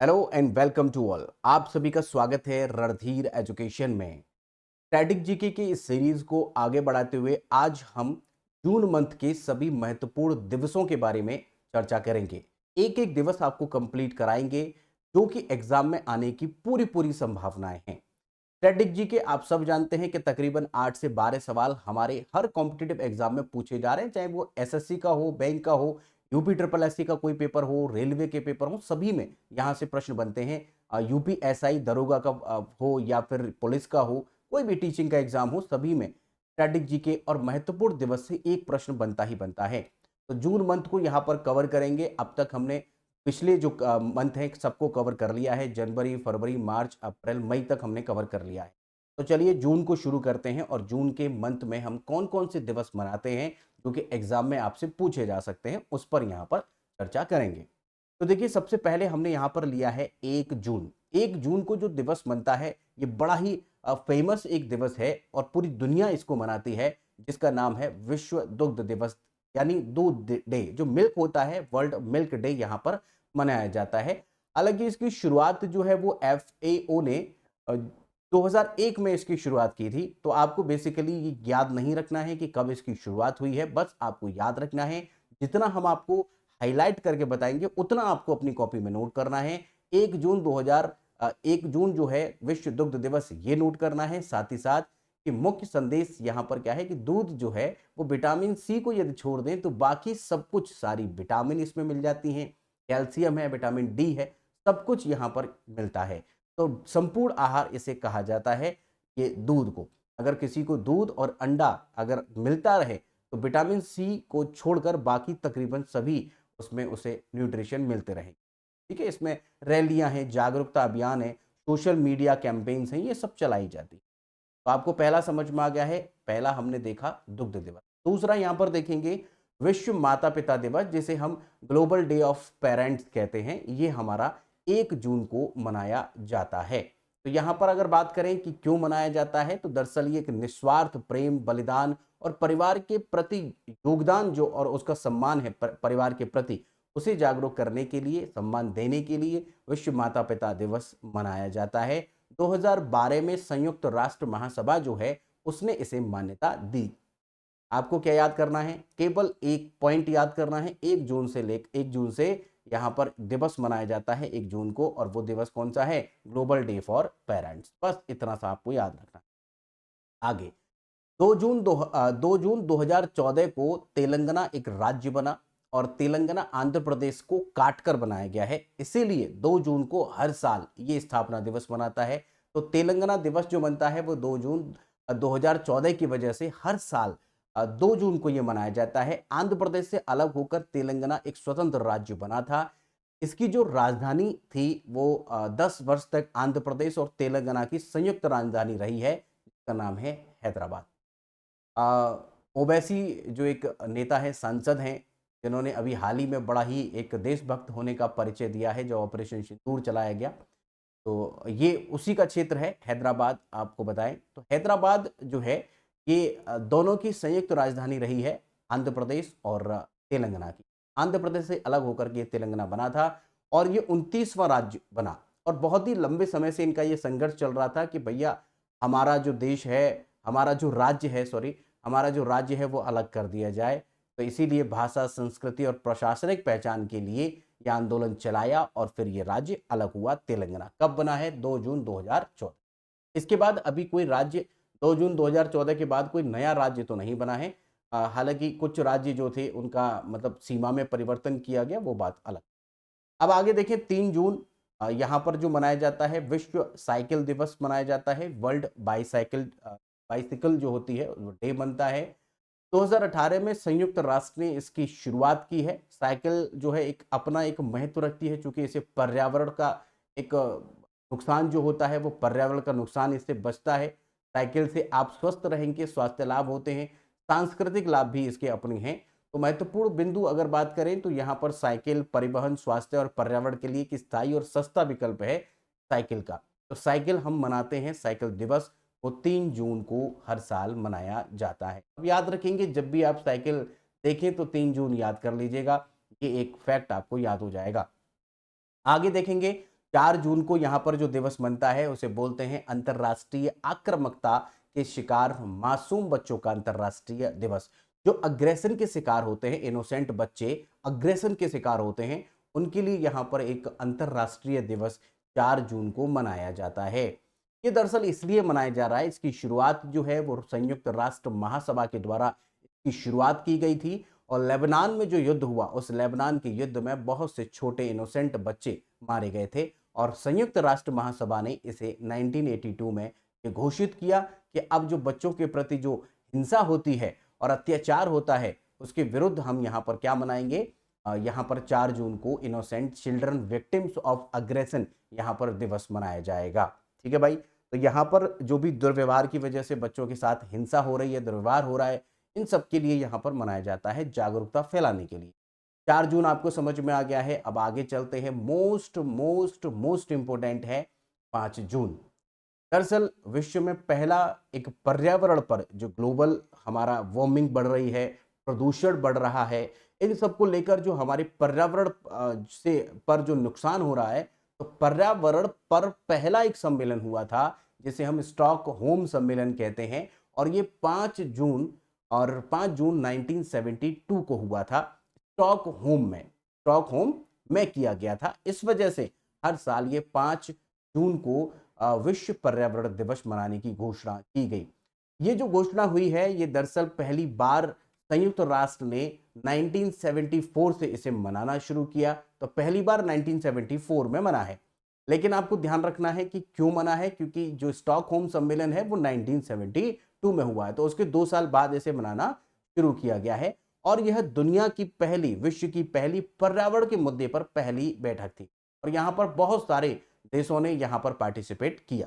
Hello and welcome to all. आप सभी का स्वागत है रणधीर एजुकेशन में। स्टैटिक जीके की इस सीरीज को आगे बढ़ाते हुए आज हम जून मंथ के सभी महत्वपूर्ण दिवसों के बारे में चर्चा करेंगे। एक एक दिवस आपको कंप्लीट कराएंगे जो कि एग्जाम में आने की पूरी पूरी संभावनाएं हैं। स्टैटिक जीके आप सब जानते हैं कि तकरीबन 8 से 12 सवाल हमारे हर कॉम्पिटिटिव एग्जाम में पूछे जा रहे हैं, चाहे वो एसएससी का हो, बैंक का हो, यूपी ट्रिपल एससी का कोई पेपर हो, रेलवे के पेपर हो, सभी में यहाँ से प्रश्न बनते हैं। यूपी एसआई दरोगा का हो या फिर पुलिस का हो, कोई भी टीचिंग का एग्जाम हो, सभी में स्टैटिक जीके और महत्वपूर्ण दिवस से एक प्रश्न बनता ही बनता है। तो जून मंथ को यहाँ पर कवर करेंगे। अब तक हमने पिछले जो मंथ है सबको कवर कर लिया है। जनवरी, फरवरी, मार्च, अप्रैल, मई तक हमने कवर कर लिया है। तो चलिए जून को शुरू करते हैं और जून के मंथ में हम कौन कौन से दिवस मनाते हैं जो कि एग्जाम में आपसे पूछे जा सकते हैं, उस पर यहाँ पर चर्चा करेंगे। तो देखिए, सबसे पहले हमने यहाँ पर लिया है 1 जून। 1 जून को जो दिवस मनता है, ये बड़ा ही फेमस एक दिवस है और पूरी दुनिया इसको मनाती है, जिसका नाम है विश्व दुग्ध दिवस, यानी दूध डे। जो मिल्क होता है, वर्ल्ड मिल्क डे यहाँ पर मनाया जाता है। हालांकि इसकी शुरुआत जो है वो FAO ने 2001 में इसकी शुरुआत की थी। तो आपको बेसिकली ये याद नहीं रखना है कि कब इसकी शुरुआत हुई है, बस आपको याद रखना है जितना हम आपको हाईलाइट करके बताएंगे उतना आपको अपनी कॉपी में नोट करना है। 1 जून जो है विश्व दुग्ध दिवस, ये नोट करना है। साथ ही साथ कि मुख्य संदेश यहाँ पर क्या है कि दूध जो है वो विटामिन सी को यदि छोड़ दें तो बाकी सब कुछ, सारी विटामिन इसमें मिल जाती हैं। कैल्शियम है, विटामिन डी है, सब कुछ यहाँ पर मिलता है। तो संपूर्ण आहार इसे कहा जाता है। ये दूध को, अगर किसी को दूध और अंडा अगर मिलता रहे तो विटामिन सी को छोड़कर बाकी तकरीबन सभी उसमें उसे न्यूट्रिशन मिलते रहेंगे। ठीक है, इसमें रैलियां हैं, जागरूकता अभियान है, सोशल मीडिया कैंपेन्स हैं, ये सब चलाई जाती है। तो आपको पहला समझ में आ गया है। पहला हमने देखा दुग्ध दिवस। दूसरा यहाँ पर देखेंगे विश्व माता पिता दिवस, जिसे हम ग्लोबल डे ऑफ पेरेंट्स कहते हैं। ये हमारा 1 जून को मनाया जाता है। तो यहाँ पर अगर बात करें कि क्यों मनाया जाता है, तो दरअसल ये एक निस्वार्थ प्रेम, बलिदान और परिवार के प्रति योगदान जो और उसका सम्मान है परिवार के प्रति, उसे जागरूक करने के लिए, सम्मान देने के लिए विश्व माता पिता दिवस मनाया जाता है। 2012 में संयुक्त राष्ट्र महासभा जो है उसने इसे मान्यता दी। आपको क्या याद करना है? केवल एक पॉइंट याद करना है। 1 जून से यहाँ पर दिवस मनाया जाता है 1 जून को, और वो दिवस कौन सा है? Global day for parents. बस इतना सा आपको याद रखना है। आगे 2 जून 2014 को तेलंगाना एक राज्य बना और तेलंगाना आंध्र प्रदेश को काटकर बनाया गया है। इसीलिए 2 जून को हर साल ये स्थापना दिवस मनाता है। तो तेलंगाना दिवस जो बनता है वो 2 जून 2014 की वजह से हर साल 2 जून को ये मनाया जाता है। आंध्र प्रदेश से अलग होकर तेलंगाना एक स्वतंत्र राज्य बना था। इसकी जो राजधानी थी वो 10 वर्ष तक आंध्र प्रदेश और तेलंगाना की संयुक्त राजधानी रही है, जिसका नाम है हैदराबाद। ओवैसी जो एक नेता है, सांसद हैं, जिन्होंने अभी हाल ही में बड़ा ही एक देशभक्त होने का परिचय दिया है, जो ऑपरेशन सिंदूर चलाया गया। तो ये उसी का क्षेत्र है हैदराबाद। आपको बताएं तो हैदराबाद जो है ये दोनों की संयुक्त राजधानी रही है, आंध्र प्रदेश और तेलंगाना की। आंध्र प्रदेश से अलग होकर के तेलंगाना बना था और ये 29वां राज्य बना। और बहुत ही लंबे समय से इनका ये संघर्ष चल रहा था कि भैया हमारा जो देश है, हमारा जो राज्य है, सॉरी, हमारा जो राज्य है वो अलग कर दिया जाए। तो इसीलिए भाषा, संस्कृति और प्रशासनिक पहचान के लिए ये आंदोलन चलाया और फिर ये राज्य अलग हुआ तेलंगाना। कब बना है? 2 जून 2014। इसके बाद अभी कोई राज्य 2 जून 2014 के बाद कोई नया राज्य तो नहीं बना है। हालांकि कुछ राज्य जो थे उनका मतलब सीमा में परिवर्तन किया गया, वो बात अलग। अब आगे देखें 3 जून, यहाँ पर जो मनाया जाता है विश्व साइकिल दिवस मनाया जाता है। वर्ल्ड बाईसाइकिल बाइसिकल जो होती है वो डे बनता है। 2018 में संयुक्त राष्ट्र ने इसकी शुरुआत की है। साइकिल जो है एक अपना एक महत्व रखती है, चूंकि इसे पर्यावरण का एक नुकसान जो होता है वो पर्यावरण का नुकसान इससे बचता है। साइकिल से आप स्वस्थ रहेंगे, स्वास्थ्य लाभ होते हैं, सांस्कृतिक लाभ भी इसके अपने हैं। तो महत्वपूर्ण बिंदु अगर बात करें तो यहाँ पर साइकिल परिवहन, स्वास्थ्य और पर्यावरण के लिए एक स्थायी और सस्ता विकल्प है साइकिल का। तो साइकिल हम मनाते हैं, साइकिल दिवस वो 3 जून को हर साल मनाया जाता है। अब याद रखेंगे, जब भी आप साइकिल देखें तो 3 जून याद कर लीजिएगा, ये एक फैक्ट आपको याद हो जाएगा। आगे देखेंगे 4 जून को यहाँ पर जो दिवस मनता है उसे बोलते हैं अंतर्राष्ट्रीय आक्रामकता के शिकार मासूम बच्चों का अंतर्राष्ट्रीय दिवस। जो अग्रेशन के शिकार होते हैं, इनोसेंट बच्चे अग्रेशन के शिकार होते हैं, उनके लिए यहाँ पर एक अंतर्राष्ट्रीय दिवस 4 जून को मनाया जाता है। ये दरअसल इसलिए मनाया जा रहा है, इसकी शुरुआत जो है वो संयुक्त राष्ट्र महासभा के द्वारा इसकी शुरुआत की गई थी और लेबनान में जो युद्ध हुआ, उस लेबनान के युद्ध में बहुत से छोटे इनोसेंट बच्चे मारे गए थे और संयुक्त राष्ट्र महासभा ने इसे 1982 में ये घोषित किया कि अब जो बच्चों के प्रति जो हिंसा होती है और अत्याचार होता है, उसके विरुद्ध हम यहाँ पर क्या मनाएंगे, यहाँ पर 4 जून को innocent children victims of aggression यहाँ पर दिवस मनाया जाएगा। ठीक है भाई, तो यहाँ पर जो भी दुर्व्यवहार की वजह से बच्चों के साथ हिंसा हो रही है, दुर्व्यवहार हो रहा है, इन सब के लिए यहाँ पर मनाया जाता है, जागरूकता फैलाने के लिए। 4 जून आपको समझ में आ गया है। अब आगे चलते हैं, मोस्ट मोस्ट मोस्ट इंपोर्टेंट है 5 जून। दरअसल विश्व में पहला एक पर्यावरण पर जो ग्लोबल हमारा वार्मिंग बढ़ रही है, प्रदूषण बढ़ रहा है, इन सबको लेकर जो हमारे पर्यावरण से पर जो नुकसान हो रहा है, तो पर्यावरण पर पहला एक सम्मेलन हुआ था जिसे हम स्टॉकहोम सम्मेलन कहते हैं और ये 5 जून और 5 जून 1972 को हुआ था। स्टॉकहोम में किया गया था। इस वजह से हर साल ये 5 जून को विश्व पर्यावरण दिवस मनाने की घोषणा की गई। ये जो घोषणा हुई है, ये दरअसल पहली बार संयुक्त राष्ट्र ने 1974 से इसे मनाना शुरू किया, तो पहली बार 1974 में मना है। लेकिन आपको ध्यान रखना है कि क्यों मना है, क्योंकि जो स्टॉकहोम सम्मेलन है वो 1972 में हुआ है, तो उसके 2 साल बाद इसे मनाना शुरू किया गया है और यह दुनिया की पहली, विश्व की पहली पर्यावरण के मुद्दे पर पहली बैठक थी और यहाँ पर बहुत सारे देशों ने यहाँ पर पार्टिसिपेट किया।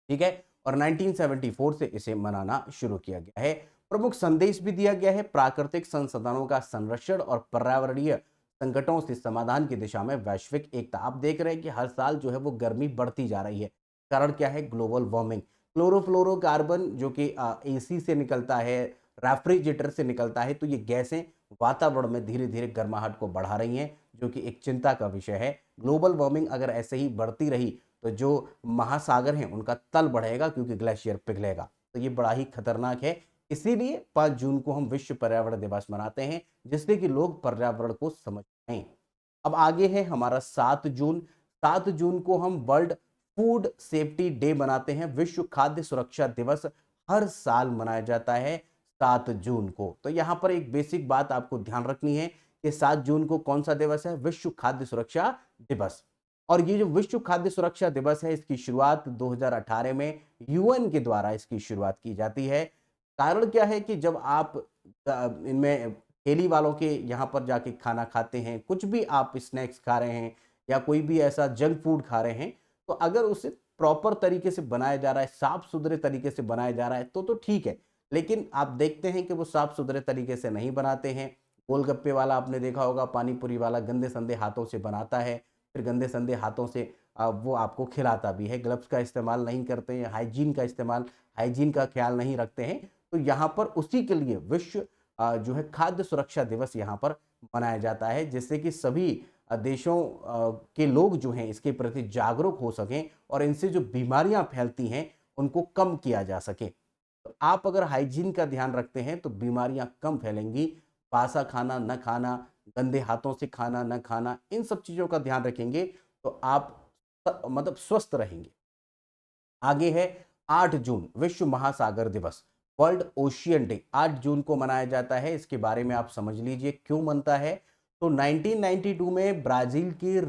ठीक है, और 1974 से इसे मनाना शुरू किया गया है। प्रमुख संदेश भी दिया गया है, प्राकृतिक संसाधनों का संरक्षण और पर्यावरणीय संकटों से समाधान की दिशा में वैश्विक एकता। आप देख रहे हैं कि हर साल जो है वो गर्मी बढ़ती जा रही है। कारण क्या है? Global warming. क्लोरोफ्लोरोकार्बन जो कि एसी से निकलता है, रेफ्रिजरेटर से निकलता है, तो ये गैसें वातावरण में धीरे धीरे गर्माहट को बढ़ा रही हैं, जो कि एक चिंता का विषय है। ग्लोबल वार्मिंग अगर ऐसे ही बढ़ती रही तो जो महासागर हैं उनका तल बढ़ेगा, क्योंकि ग्लेशियर पिघलेगा, तो ये बड़ा ही खतरनाक है। इसीलिए 5 जून को हम विश्व पर्यावरण दिवस मनाते हैं, जिससे कि लोग पर्यावरण को समझ पाएं। अब आगे है हमारा 7 जून। 7 जून को हम वर्ल्ड फूड सेफ्टी डे मनाते हैं। विश्व खाद्य सुरक्षा दिवस हर साल मनाया जाता है 7 जून को। तो यहाँ पर एक बेसिक बात आपको ध्यान रखनी है कि 7 जून को कौन सा दिवस है? विश्व खाद्य सुरक्षा दिवस। और ये जो विश्व खाद्य सुरक्षा दिवस है, इसकी शुरुआत 2018 में यूएन के द्वारा इसकी शुरुआत की जाती है। कारण क्या है कि जब आप इनमें ठेली वालों के यहाँ पर जाके खाना खाते हैं, कुछ भी आप स्नैक्स खा रहे हैं या कोई भी ऐसा जंक फूड खा रहे हैं, तो अगर उसे प्रॉपर तरीके से बनाया जा रहा है, साफ सुथरे तरीके से बनाया जा रहा है, तो ठीक है। लेकिन आप देखते हैं कि वो साफ सुथरे तरीके से नहीं बनाते हैं। गोलगप्पे वाला आपने देखा होगा, पानी पूरी वाला गंदे संदे हाथों से बनाता है, फिर गंदे संदे हाथों से वो आपको खिलाता भी है। ग्लव्स का इस्तेमाल नहीं करते हैं, हाइजीन का ख्याल नहीं रखते हैं। तो यहाँ पर उसी के लिए विश्व जो है खाद्य सुरक्षा दिवस यहाँ पर मनाया जाता है, जिससे कि सभी देशों के लोग जो हैं इसके प्रति जागरूक हो सकें और इनसे जो बीमारियां फैलती हैं उनको कम किया जा सके। तो आप अगर हाइजीन का ध्यान रखते हैं तो बीमारियां कम फैलेंगी। बासा खाना न खाना, गंदे हाथों से खाना न खाना, इन सब चीज़ों का ध्यान रखेंगे तो आप मतलब स्वस्थ रहेंगे। आगे है 8 जून, विश्व महासागर दिवस, वर्ल्ड ओशियन डे 8 जून को मनाया जाता है। इसके बारे में आप समझ लीजिए क्यों मनता है। तो 1992 में ब्राजील के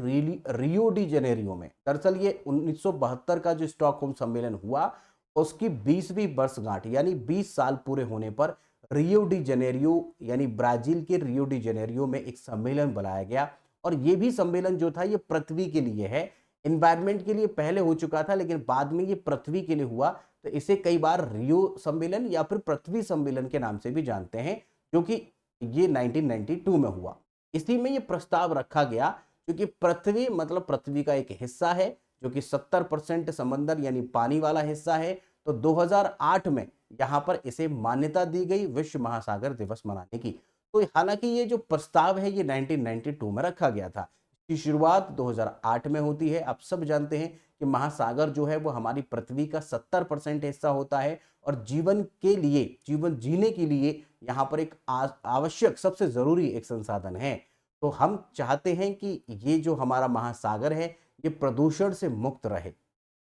रियो डी जेनेरियो में, दरअसल ये 1972 का जो स्टॉकहोम सम्मेलन हुआ उसकी 20वीं वर्षगांठ यानी 20 साल पूरे होने पर रियो डी जेनेरियो यानी ब्राजील के रियो डी जेनेरियो में एक सम्मेलन बुलाया गया। और ये भी सम्मेलन जो था ये पृथ्वी के लिए है, एनवायरमेंट के लिए पहले हो चुका था, लेकिन बाद में ये पृथ्वी के लिए हुआ, तो इसे कई बार रियो सम्मेलन या फिर पृथ्वी सम्मेलन के नाम से भी जानते हैं, जो कि ये 1992 में हुआ। इसी में ये प्रस्ताव रखा गया, क्योंकि पृथ्वी मतलब पृथ्वी का एक हिस्सा है जो कि 70% समंदर यानी पानी वाला हिस्सा है। तो 2008 में यहाँ पर इसे मान्यता दी गई विश्व महासागर दिवस मनाने की। तो हालांकि ये जो प्रस्ताव है ये 1992 में रखा गया था, की शुरुआत 2008 में होती है। आप सब जानते हैं कि महासागर जो है वो हमारी पृथ्वी का 70% हिस्सा होता है और जीवन के लिए, जीवन जीने के लिए यहाँ पर एक आवश्यक, सबसे ज़रूरी एक संसाधन है। तो हम चाहते हैं कि ये जो हमारा महासागर है, ये प्रदूषण से मुक्त रहे,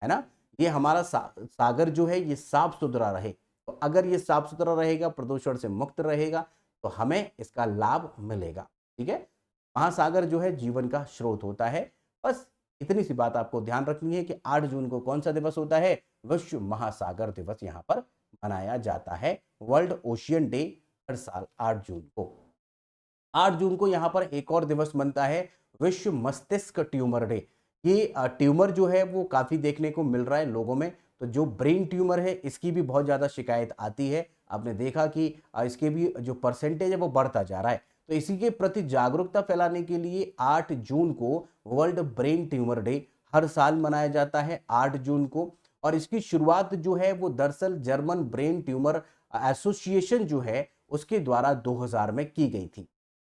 है ना? ये हमारा सागर जो है ये साफ-सुथरा रहे। तो अगर ये साफ-सुथरा रहेगा, प्रदूषण से मुक्त रहेगा, तो हमें इसका लाभ मिलेगा, ठीक है? महासागर जो है जीवन का स्रोत होता है। बस इतनी सी बात आपको ध्यान रखनी है कि 8 जून को कौन-सा दिवस होता है? विश्व महासागर दिवस यहाँ पर मनाया जाता है। वर्ल्ड ओशियन डे हर साल 8 जून को। 8 जून को यहाँ पर एक और दिवस बनता है, विश्व मस्तिष्क ट्यूमर डे। ये ट्यूमर जो है वो काफ़ी देखने को मिल रहा है लोगों में। तो जो ब्रेन ट्यूमर है इसकी भी बहुत ज़्यादा शिकायत आती है। आपने देखा कि इसके भी जो परसेंटेज है वो बढ़ता जा रहा है। तो इसी के प्रति जागरूकता फैलाने के लिए 8 जून को वर्ल्ड ब्रेन ट्यूमर डे हर साल मनाया जाता है 8 जून को। और इसकी शुरुआत जो है वो दरअसल जर्मन ब्रेन ट्यूमर एसोसिएशन जो है उसके द्वारा 2000 में की गई थी।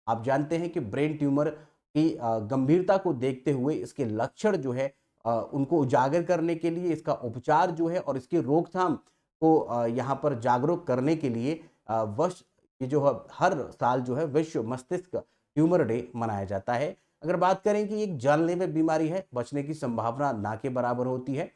आप जानते हैं कि ब्रेन ट्यूमर की गंभीरता को देखते हुए इसके लक्षण जो है उनको उजागर करने के लिए, इसका उपचार जो है और इसकी रोकथाम को यहाँ पर जागरूक करने के लिए वर्ष ये जो है हर साल जो है विश्व मस्तिष्क ट्यूमर डे मनाया जाता है। अगर बात करें कि एक जानलेवा बीमारी है, बचने की संभावना ना के बराबर होती है।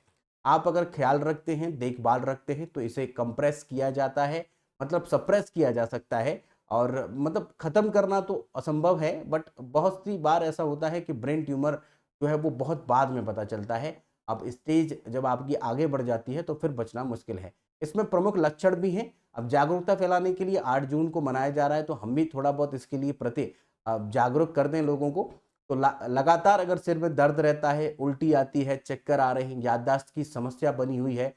आप अगर ख्याल रखते हैं, देखभाल रखते हैं तो इसे कंप्रेस किया जाता है, मतलब सप्रेस किया जा सकता है। और मतलब खत्म करना तो असंभव है, बट बहुत सी बार ऐसा होता है कि ब्रेन ट्यूमर जो है वो बहुत बाद में पता चलता है। अब स्टेज जब आपकी आगे बढ़ जाती है तो फिर बचना मुश्किल है। इसमें प्रमुख लक्षण भी हैं। अब जागरूकता फैलाने के लिए 8 जून को मनाया जा रहा है तो हम भी थोड़ा बहुत इसके लिए प्रति जागरूक कर दें लोगों को। तो लगातार अगर सिर में दर्द रहता है, उल्टी आती है, चक्कर आ रहे हैं, याददाश्त की समस्या बनी हुई है,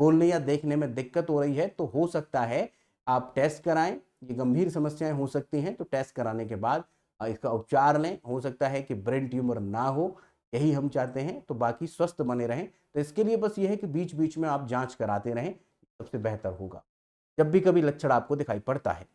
बोलने या देखने में दिक्कत हो रही है, तो हो सकता है आप टेस्ट कराएं। ये गंभीर समस्याएं हो सकती हैं तो टेस्ट कराने के बाद इसका उपचार लें। हो सकता है कि ब्रेन ट्यूमर ना हो, यही हम चाहते हैं। तो बाकी स्वस्थ बने रहें। तो इसके लिए बस ये है कि बीच बीच में आप जांच कराते रहें, सबसे बेहतर होगा जब भी कभी लक्षण आपको दिखाई पड़ता है।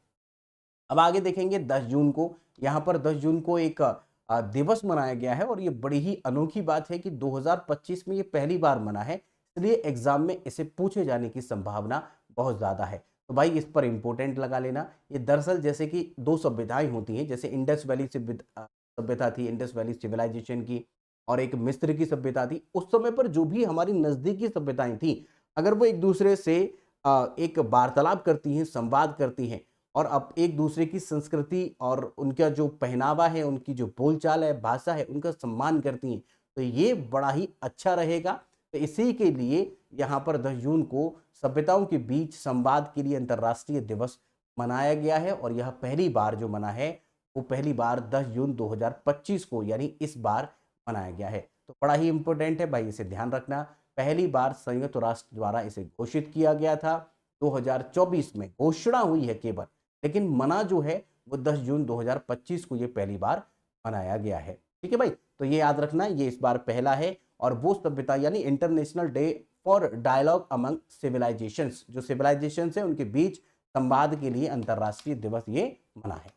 अब आगे देखेंगे 10 जून को। यहाँ पर 10 जून को एक दिवस मनाया गया है और ये बड़ी ही अनोखी बात है कि 2025 में ये पहली बार मना है, इसलिए एग्जाम में इसे पूछे जाने की संभावना बहुत ज़्यादा है। तो भाई इस पर इम्पोर्टेंट लगा लेना। ये दरअसल जैसे कि 2 सभ्यताएं होती हैं, जैसे इंडस वैली सभ्यता थी, इंडस वैली सिविलाइजेशन की, और एक मिस्र की सभ्यता थी। उस समय पर जो भी हमारी नज़दीकी सभ्यताएं थी, अगर वो एक दूसरे से एक वार्तालाप करती हैं, संवाद करती हैं और अब एक दूसरे की संस्कृति और उनका जो पहनावा है, उनकी जो बोलचाल है, भाषा है, उनका सम्मान करती हैं, तो ये बड़ा ही अच्छा रहेगा। तो इसी के लिए यहाँ पर 10 जून को सभ्यताओं के बीच संवाद के लिए अंतर्राष्ट्रीय दिवस मनाया गया है और यह पहली बार जो मना है वो पहली बार 10 जून 2025 को यानी इस बार मनाया गया है। तो बड़ा ही इंपॉर्टेंट है भाई, इसे ध्यान रखना। पहली बार संयुक्त राष्ट्र द्वारा इसे घोषित किया गया था, 2024 में घोषणा हुई है केवल, लेकिन मना जो है वो 10 जून 2025 को ये पहली बार मनाया गया है। ठीक है भाई, तो ये याद रखना, ये इस बार पहला है। और वो सभ्यता यानी international day for dialogue among civilisations, जो सिविलाइजेशंस है उनके बीच संवाद के लिए अंतर्राष्ट्रीय दिवस ये मना है।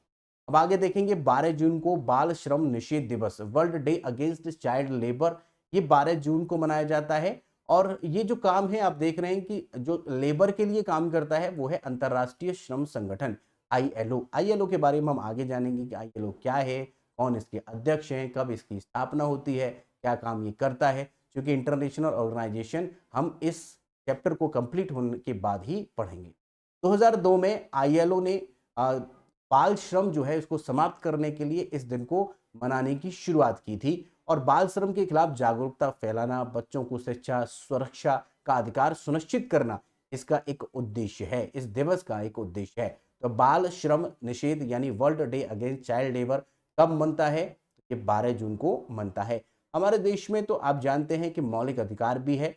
अब आगे देखेंगे 12 जून को बाल श्रम निषेध दिवस, world day against child labour, ये 12 जून को मनाया जाता है। और ये जो काम है आप देख रहे हैं कि जो लेबर के लिए काम करता है वो है अंतर्राष्ट्रीय श्रम संगठन आईएलओ। आईएलओ के बारे में हम आगे जानेंगे कि आईएलओ क्या है, कौन इसके अध्यक्ष हैं, कब इसकी स्थापना होती है, क्या काम ये करता है। क्योंकि इंटरनेशनल ऑर्गेनाइजेशन हम इस चैप्टर को कंप्लीट होने के बाद ही पढ़ेंगे। 2002 में आईएलओ ने बाल श्रम जो है इसको समाप्त करने के लिए इस दिन को मनाने की शुरुआत की थी। और बाल श्रम के खिलाफ जागरूकता फैलाना, बच्चों को शिक्षा सुरक्षा का अधिकार सुनिश्चित करना इसका एक उद्देश्य है, इस दिवस का एक उद्देश्य है। तो बाल श्रम निषेध यानी world day against child labour कब मनता है? ये 12 जून को मनता है। हमारे देश में तो आप जानते हैं कि मौलिक अधिकार भी है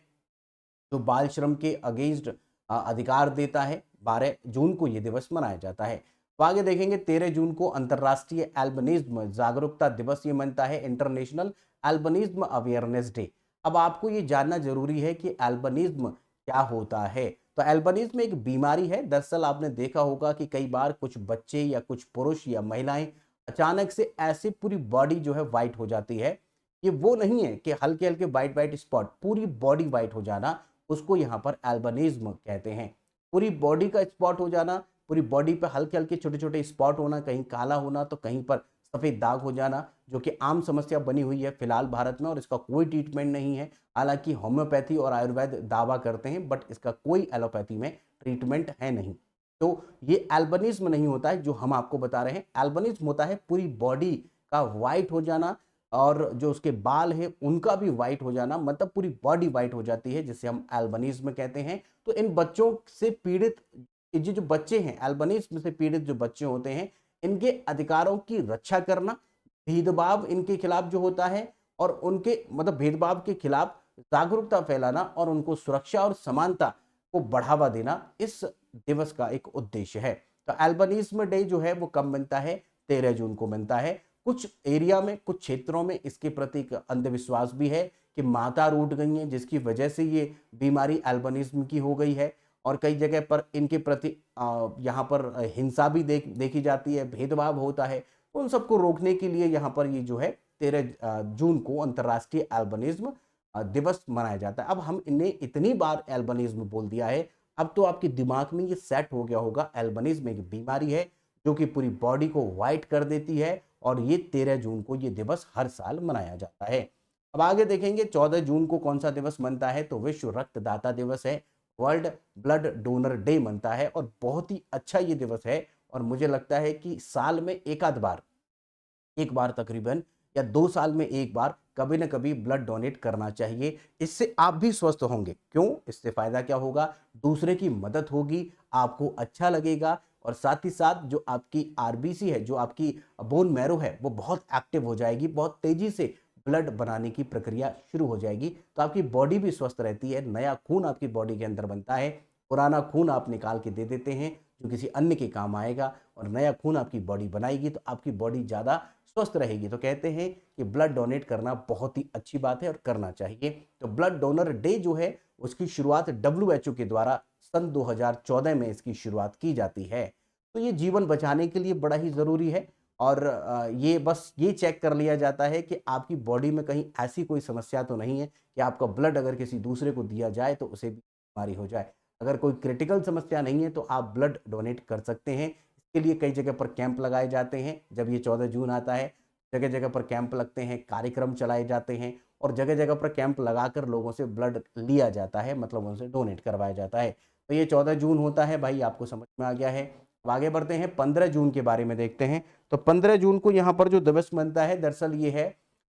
जो बाल श्रम के अगेंस्ट अधिकार देता है। 12 जून को ये दिवस मनाया जाता है। तो आगे देखेंगे 13 जून को अंतर्राष्ट्रीय एल्बिनिज्म जागरूकता दिवस ये मनता है, इंटरनेशनल एल्बिनिज्म अवेयरनेस डे। अब आपको ये जानना जरूरी है कि एल्बिनिज्म क्या होता है। तो एल्बिनिज्म एक बीमारी है। दरअसल आपने देखा होगा कि कई बार कुछ बच्चे या कुछ पुरुष या महिलाएं अचानक से ऐसे पूरी बॉडी जो है व्हाइट हो जाती है। ये वो नहीं है कि हल्के हल्के वाइट वाइट स्पॉट, पूरी बॉडी व्हाइट हो जाना, उसको यहाँ पर एल्बिनिज्म कहते हैं। पूरी बॉडी का स्पॉट हो जाना, पूरी बॉडी पे हल्के हल्के छोटे छोटे स्पॉट होना, कहीं काला होना तो कहीं पर सफेद दाग हो जाना, जो कि आम समस्या बनी हुई है फिलहाल भारत में, और इसका कोई ट्रीटमेंट नहीं है। हालांकि होम्योपैथी और आयुर्वेद दावा करते हैं, बट इसका कोई एलोपैथी में ट्रीटमेंट है नहीं। तो ये एल्बिनिज्म नहीं होता है जो हम आपको बता रहे हैं। एल्बिनिज्म होता है पूरी बॉडी का व्हाइट हो जाना, और जो उसके बाल है उनका भी व्हाइट हो जाना, मतलब पूरी बॉडी व्हाइट हो जाती है, जिसे हम एल्बिनिज्म कहते हैं। तो इन बच्चों से पीड़ित, ये जो बच्चे हैं, एल्बिनिज्म से पीड़ित जो बच्चे होते हैं, इनके अधिकारों की रक्षा करना, भेदभाव इनके खिलाफ जो होता है, और उनके मतलब भेदभाव के खिलाफ जागरूकता फैलाना, और उनको सुरक्षा और समानता को बढ़ावा देना इस दिवस का एक उद्देश्य है। तो एल्बिनिज्म डे जो है वो कब बनता है? 13 जून को बनता है। कुछ एरिया में, कुछ क्षेत्रों में इसके प्रति एक अंधविश्वास भी है कि माता रूठ गई हैं, जिसकी वजह से ये बीमारी एल्बिनिज्म की हो गई है, और कई जगह पर इनके प्रति यहाँ पर हिंसा भी देखी जाती है, भेदभाव होता है। उन सबको रोकने के लिए यहाँ पर ये जो है 13 जून को अंतर्राष्ट्रीय एल्बिनिज्म दिवस मनाया जाता है। अब हम इन्हें इतनी बार एल्बिनिज्म बोल दिया है, अब तो आपके दिमाग में ये सेट हो गया होगा, एल्बिनिज्म एक बीमारी है जो कि पूरी बॉडी को व्हाइट कर देती है, और ये 13 जून को ये दिवस हर साल मनाया जाता है। अब आगे देखेंगे 14 जून को कौन सा दिवस मनता है, तो विश्व रक्तदाता दिवस है, वर्ल्ड ब्लड डोनर डे मनता है, और बहुत ही अच्छा ये दिवस है। और मुझे लगता है कि साल में एक आध बार, एक बार तकरीबन, या 2 साल में एक बार कभी ना कभी ब्लड डोनेट करना चाहिए। इससे आप भी स्वस्थ होंगे। क्यों? इससे फायदा क्या होगा? दूसरे की मदद होगी, आपको अच्छा लगेगा, और साथ ही साथ जो आपकी आरबीसी है, जो आपकी बोन मैरो है, वो बहुत एक्टिव हो जाएगी, बहुत तेजी से ब्लड बनाने की प्रक्रिया शुरू हो जाएगी। तो आपकी बॉडी भी स्वस्थ रहती है, नया खून आपकी बॉडी के अंदर बनता है। पुराना खून आप निकाल के दे देते हैं जो किसी अन्य के काम आएगा, और नया खून आपकी बॉडी बनाएगी, तो आपकी बॉडी ज़्यादा स्वस्थ रहेगी। तो कहते हैं कि ब्लड डोनेट करना बहुत ही अच्छी बात है और करना चाहिए। तो ब्लड डोनर डे जो है उसकी शुरुआत WHO के द्वारा सन 2014 में इसकी शुरुआत की जाती है। तो ये जीवन बचाने के लिए बड़ा ही ज़रूरी है, और ये बस ये चेक कर लिया जाता है कि आपकी बॉडी में कहीं ऐसी कोई समस्या तो नहीं है कि आपका ब्लड अगर किसी दूसरे को दिया जाए तो उसे भी बीमारी हो जाए। अगर कोई क्रिटिकल समस्या नहीं है तो आप ब्लड डोनेट कर सकते हैं। इसके लिए कई जगह पर कैंप लगाए जाते हैं। जब ये 14 जून आता है, जगह जगह पर कैंप लगते हैं, कार्यक्रम चलाए जाते हैं, और जगह जगह पर कैंप लगाकर लोगों से ब्लड लिया जाता है, मतलब उनसे डोनेट करवाया जाता है। तो ये 14 जून होता है भाई, आपको समझ में आ गया है। अब आगे बढ़ते हैं, 15 जून के बारे में देखते हैं। तो 15 जून को यहाँ पर जो दिवस मनता है, दरअसल ये है,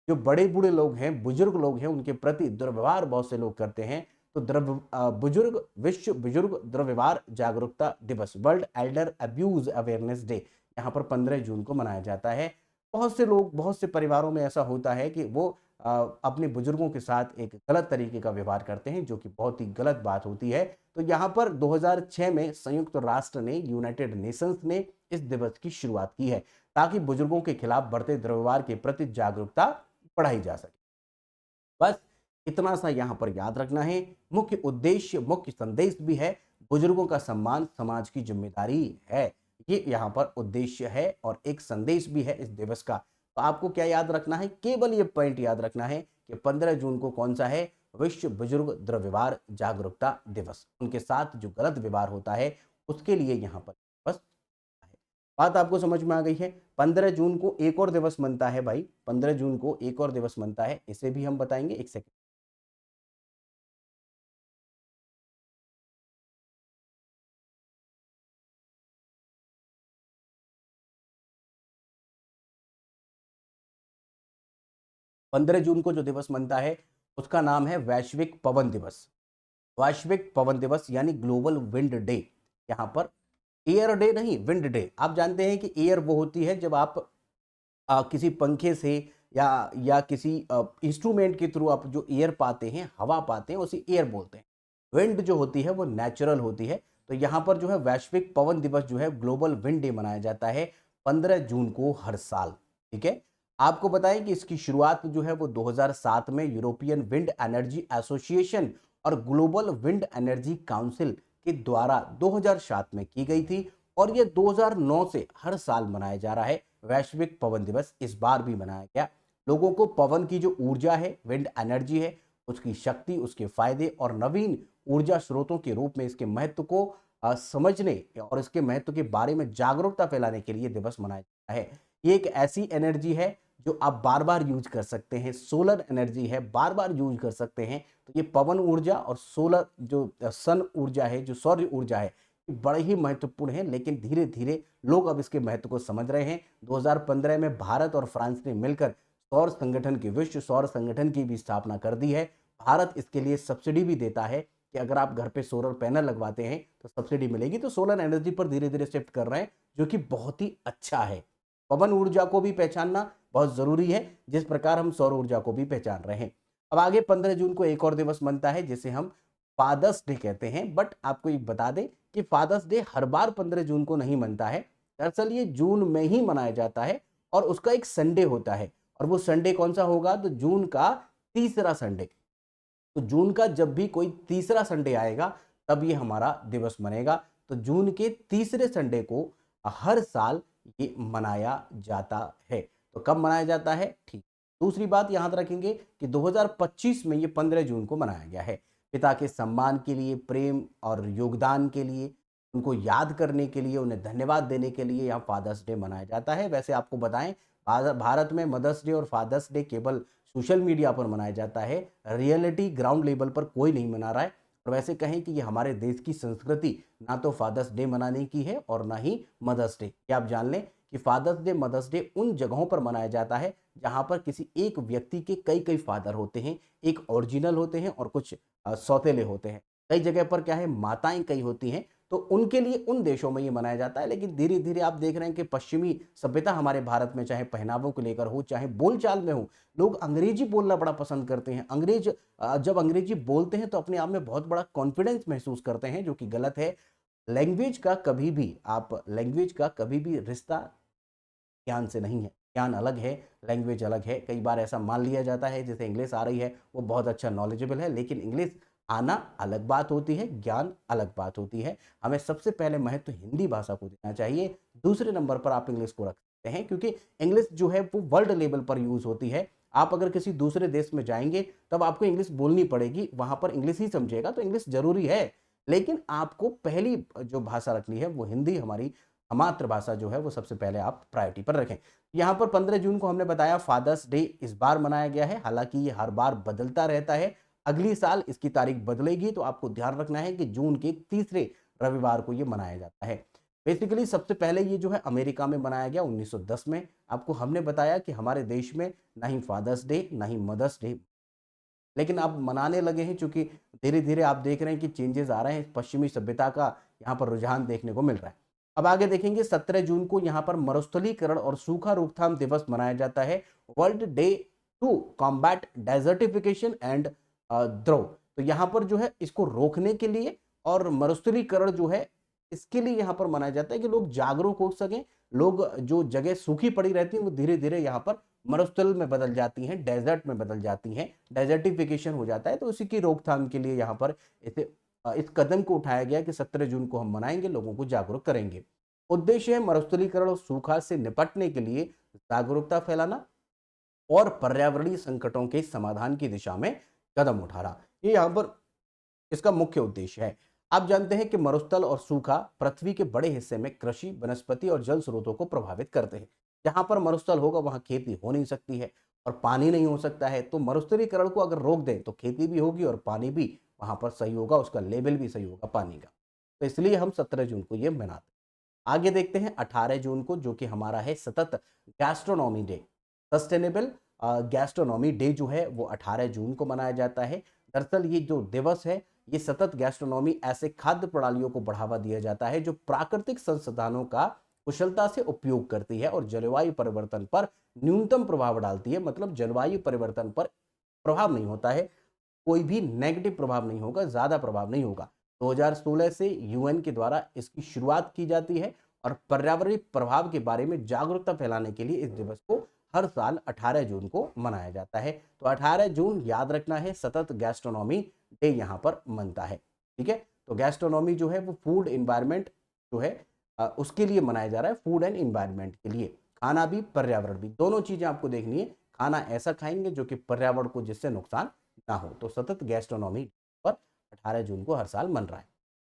जो बड़े बूढ़े लोग हैं, बुजुर्ग लोग हैं, उनके प्रति दुर्व्यवहार बहुत से लोग करते हैं। तो बुजुर्ग विश्व बुजुर्ग दुर्व्यवहार जागरूकता दिवस, world Elder abuse awareness day, यहाँ पर 15 जून को मनाया जाता है। बहुत से लोग, बहुत से परिवारों में ऐसा होता है कि वो अपने बुजुर्गों के साथ एक गलत तरीके का व्यवहार करते हैं, जो कि बहुत ही गलत बात होती है। तो यहाँ पर 2006 में संयुक्त राष्ट्र ने, यूनाइटेड नेशंस ने इस दिवस की शुरुआत की है, ताकि बुजुर्गों के खिलाफ बढ़ते दुर्व्यवहार के प्रति जागरूकता बढ़ाई जा सके। बस इतना सा यहाँ पर याद रखना है। मुख्य उद्देश्य, मुख्य संदेश भी है, बुजुर्गों का सम्मान समाज की जिम्मेदारी है। ये यहाँ पर उद्देश्य है और एक संदेश भी है इस दिवस का। तो आपको क्या याद रखना है? केवल ये पॉइंट याद रखना है कि 15 जून को कौन सा है? विश्व बुजुर्ग दुर्व्यवहार जागरूकता दिवस। उनके साथ जो गलत व्यवहार होता है उसके लिए यहाँ पर बस है। बात आपको समझ में आ गई है? 15 जून को एक और दिवस मनता है भाई, 15 जून को एक और दिवस मनता है, इसे भी हम बताएंगे। एक सेकंड। 15 जून को जो दिवस मनता है उसका नाम है वैश्विक पवन दिवस। वैश्विक पवन दिवस यानी ग्लोबल विंड डे। यहाँ पर एयर डे नहीं, विंड डे। आप जानते हैं कि एयर वो होती है जब आप किसी पंखे से या किसी इंस्ट्रूमेंट के थ्रू आप जो एयर पाते हैं, हवा पाते हैं, उसे एयर बोलते हैं। विंड जो होती है वो नेचुरल होती है। तो यहाँ पर जो है वैश्विक पवन दिवस जो है, ग्लोबल विंड डे मनाया जाता है 15 जून को हर साल। ठीक है। आपको बताएं कि इसकी शुरुआत जो है वो 2007 में यूरोपियन विंड एनर्जी एसोसिएशन और ग्लोबल विंड एनर्जी काउंसिल के द्वारा 2007 में की गई थी, और ये 2009 से हर साल मनाया जा रहा है। वैश्विक पवन दिवस इस बार भी मनाया गया। लोगों को पवन की जो ऊर्जा है, विंड एनर्जी है, उसकी शक्ति, उसके फायदे और नवीन ऊर्जा स्रोतों के रूप में इसके महत्व को समझने और इसके महत्व के बारे में जागरूकता फैलाने के लिए दिवस मनाया जाता है। ये एक ऐसी एनर्जी है जो आप बार-बार यूज़ कर सकते हैं, सोलर एनर्जी है, बार-बार यूज़ कर सकते हैं। तो ये पवन ऊर्जा और सोलर जो सन ऊर्जा है, जो सौर ऊर्जा है, ये बड़े ही महत्वपूर्ण है, लेकिन धीरे-धीरे लोग अब इसके महत्व को समझ रहे हैं। 2015 में भारत और फ्रांस ने मिलकर सौर संगठन की, विश्व सौर संगठन की भी स्थापना कर दी है। भारत इसके लिए सब्सिडी भी देता है कि अगर आप घर पे सोलर पैनल लगवाते हैं तो सब्सिडी मिलेगी। तो सोलर एनर्जी पर धीरे-धीरे शिफ्ट कर रहे हैं, जो कि बहुत ही अच्छा है। पवन ऊर्जा को भी पहचानना बहुत ज़रूरी है, जिस प्रकार हम सौर ऊर्जा को भी पहचान रहे हैं। अब आगे 15 जून को एक और दिवस मनता है जिसे हम फादर्स डे कहते हैं। बट आपको एक बता दें कि फादर्स डे हर बार 15 जून को नहीं मनता है। दरअसल ये जून में ही मनाया जाता है और उसका एक संडे होता है। और वो संडे कौन सा होगा? तो जून का तीसरा संडे। तो जून का जब भी कोई तीसरा संडे आएगा तब ये हमारा दिवस मनेगा। तो जून के तीसरे संडे को हर साल ये मनाया जाता है। तो कब मनाया जाता है? ठीक। दूसरी बात याद रखेंगे कि 2025 में ये 15 जून को मनाया गया है। पिता के सम्मान के लिए, प्रेम और योगदान के लिए, उनको याद करने के लिए, उन्हें धन्यवाद देने के लिए यहाँ फादर्स डे मनाया जाता है। वैसे आपको बताएं, भारत में मदर्स डे और फादर्स डे केवल सोशल मीडिया पर मनाया जाता है, रियलिटी ग्राउंड लेवल पर कोई नहीं मना रहा है। और वैसे कहें कि ये हमारे देश की संस्कृति ना तो फादर्स डे मनाने की है और ना ही मदर्स डे। क्या आप जान लें कि फादर्स डे, मदर्स डे उन जगहों पर मनाया जाता है जहां पर किसी एक व्यक्ति के कई कई फादर होते हैं, एक ओरिजिनल होते हैं और कुछ सौतेले होते हैं। कई जगह पर क्या है, माताएं कई होती हैं, तो उनके लिए उन देशों में ये मनाया जाता है। लेकिन धीरे धीरे आप देख रहे हैं कि पश्चिमी सभ्यता हमारे भारत में, चाहे पहनावों को लेकर हो, चाहे बोलचाल में हो, लोग अंग्रेजी बोलना बड़ा पसंद करते हैं। जब अंग्रेजी बोलते हैं तो अपने आप में बहुत बड़ा कॉन्फिडेंस महसूस करते हैं, जो कि गलत है। लैंग्वेज का कभी भी रिश्ता ज्ञान से नहीं है। ज्ञान अलग है, लैंग्वेज अलग है। कई बार ऐसा मान लिया जाता है जैसे इंग्लिश आ रही है वो बहुत अच्छा नॉलेजेबल है, लेकिन इंग्लिश आना अलग बात होती है, ज्ञान अलग बात होती है। हमें सबसे पहले महत्व हिंदी भाषा को देना चाहिए, दूसरे नंबर पर आप इंग्लिश को रख सकते हैं, क्योंकि इंग्लिश जो है वो वर्ल्ड लेवल पर यूज होती है। आप अगर किसी दूसरे देश में जाएंगे तब आपको इंग्लिश बोलनी पड़ेगी, वहां पर इंग्लिश ही समझेगा, तो इंग्लिश जरूरी है। लेकिन आपको पहली जो भाषा रखनी है वो हिंदी, हमारी मातृभाषा जो है वो सबसे पहले आप प्रायोरिटी पर रखें। यहाँ पर 15 जून को हमने बताया फादर्स डे इस बार मनाया गया है। हालांकि ये हर बार बदलता रहता है, अगली साल इसकी तारीख बदलेगी, तो आपको ध्यान रखना है कि जून के तीसरे रविवार को ये मनाया जाता है। बेसिकली सबसे पहले ये जो है अमेरिका में मनाया गया 1910 में। आपको हमने बताया कि हमारे देश में ना ही फादर्स डे ना ही मदर्स डे, लेकिन अब मनाने लगे हैं, चूंकि धीरे धीरे आप देख रहे हैं कि चेंजेस आ रहे हैं, पश्चिमी सभ्यता का यहाँ पर रुझान देखने को मिल रहा है। अब आगे देखेंगे 17 जून को यहाँ पर मरुस्थलीकरण और सूखा रोकथाम दिवस मनाया जाता है, world day to combat desertification and drought. तो यहाँ पर जो है इसको रोकने के लिए और मरुस्थलीकरण जो है इसके लिए यहाँ पर मनाया जाता है कि लोग जागरूक हो सकें। लोग, जो जगह सूखी पड़ी रहती है वो धीरे धीरे यहाँ पर मरुस्थल में बदल जाती हैं, डेजर्ट में बदल जाती हैं, डेजर्टिफिकेशन हो जाता है। तो उसी की रोकथाम के लिए यहाँ पर इस कदम को उठाया गया कि 17 जून को हम मनाएंगे, लोगों को जागरूक करेंगे। उद्देश्य है मरुस्थलीकरण और सूखा से निपटने के लिए जागरूकता फैलाना और पर्यावरणीय संकटों के समाधान की दिशा में कदम उठाना। ये यहाँ पर इसका मुख्य उद्देश्य है। आप जानते हैं कि मरुस्थल और सूखा पृथ्वी के बड़े हिस्से में कृषि, वनस्पति और जल स्रोतों को प्रभावित करते हैं। जहां पर मरुस्थल होगा वहां खेती हो नहीं सकती है और पानी नहीं हो सकता है। तो मरुस्थलीकरण को अगर रोक दें तो खेती भी होगी और पानी भी वहां पर सही होगा, उसका लेवल भी सही होगा पानी का। तो इसलिए हम 17 जून को ये मनाते हैं। आगे देखते हैं 18 जून को, जो कि हमारा है सतत gastronomy day. Sustainable gastronomy day जो है वो 18 जून को मनाया जाता है। दरअसल ये जो दिवस है, ये सतत गैस्ट्रोनॉमी, ऐसे खाद्य प्रणालियों को बढ़ावा दिया जाता है जो प्राकृतिक संसाधनों का कुशलता से उपयोग करती है और जलवायु परिवर्तन पर न्यूनतम प्रभाव डालती है। मतलब जलवायु परिवर्तन पर प्रभाव नहीं होता है, कोई भी नेगेटिव प्रभाव नहीं होगा, ज्यादा प्रभाव नहीं होगा। 2016 से यूएन के द्वारा इसकी शुरुआत की जाती है और पर्यावरणीय प्रभाव के बारे में जागरूकता फैलाने के लिए इस दिवस को हर साल 18 जून को मनाया जाता है। तो 18 जून याद रखना है, सतत गैस्ट्रोनॉमी डे यहाँ पर मनता है। ठीक है, तो गैस्ट्रोनॉमी जो है वो फूड एनवायरनमेंट जो है उसके लिए मनाया जा रहा है, फूड एंड एनवायरनमेंट के लिए, खाना भी पर्यावरण भी, दोनों चीजें आपको देखनी है। खाना ऐसा खाएंगे जो कि पर्यावरण को जिससे नुकसान ना हो। तो सतत गैस्ट्रोनॉमी पर 18 जून को हर साल मन रहा है।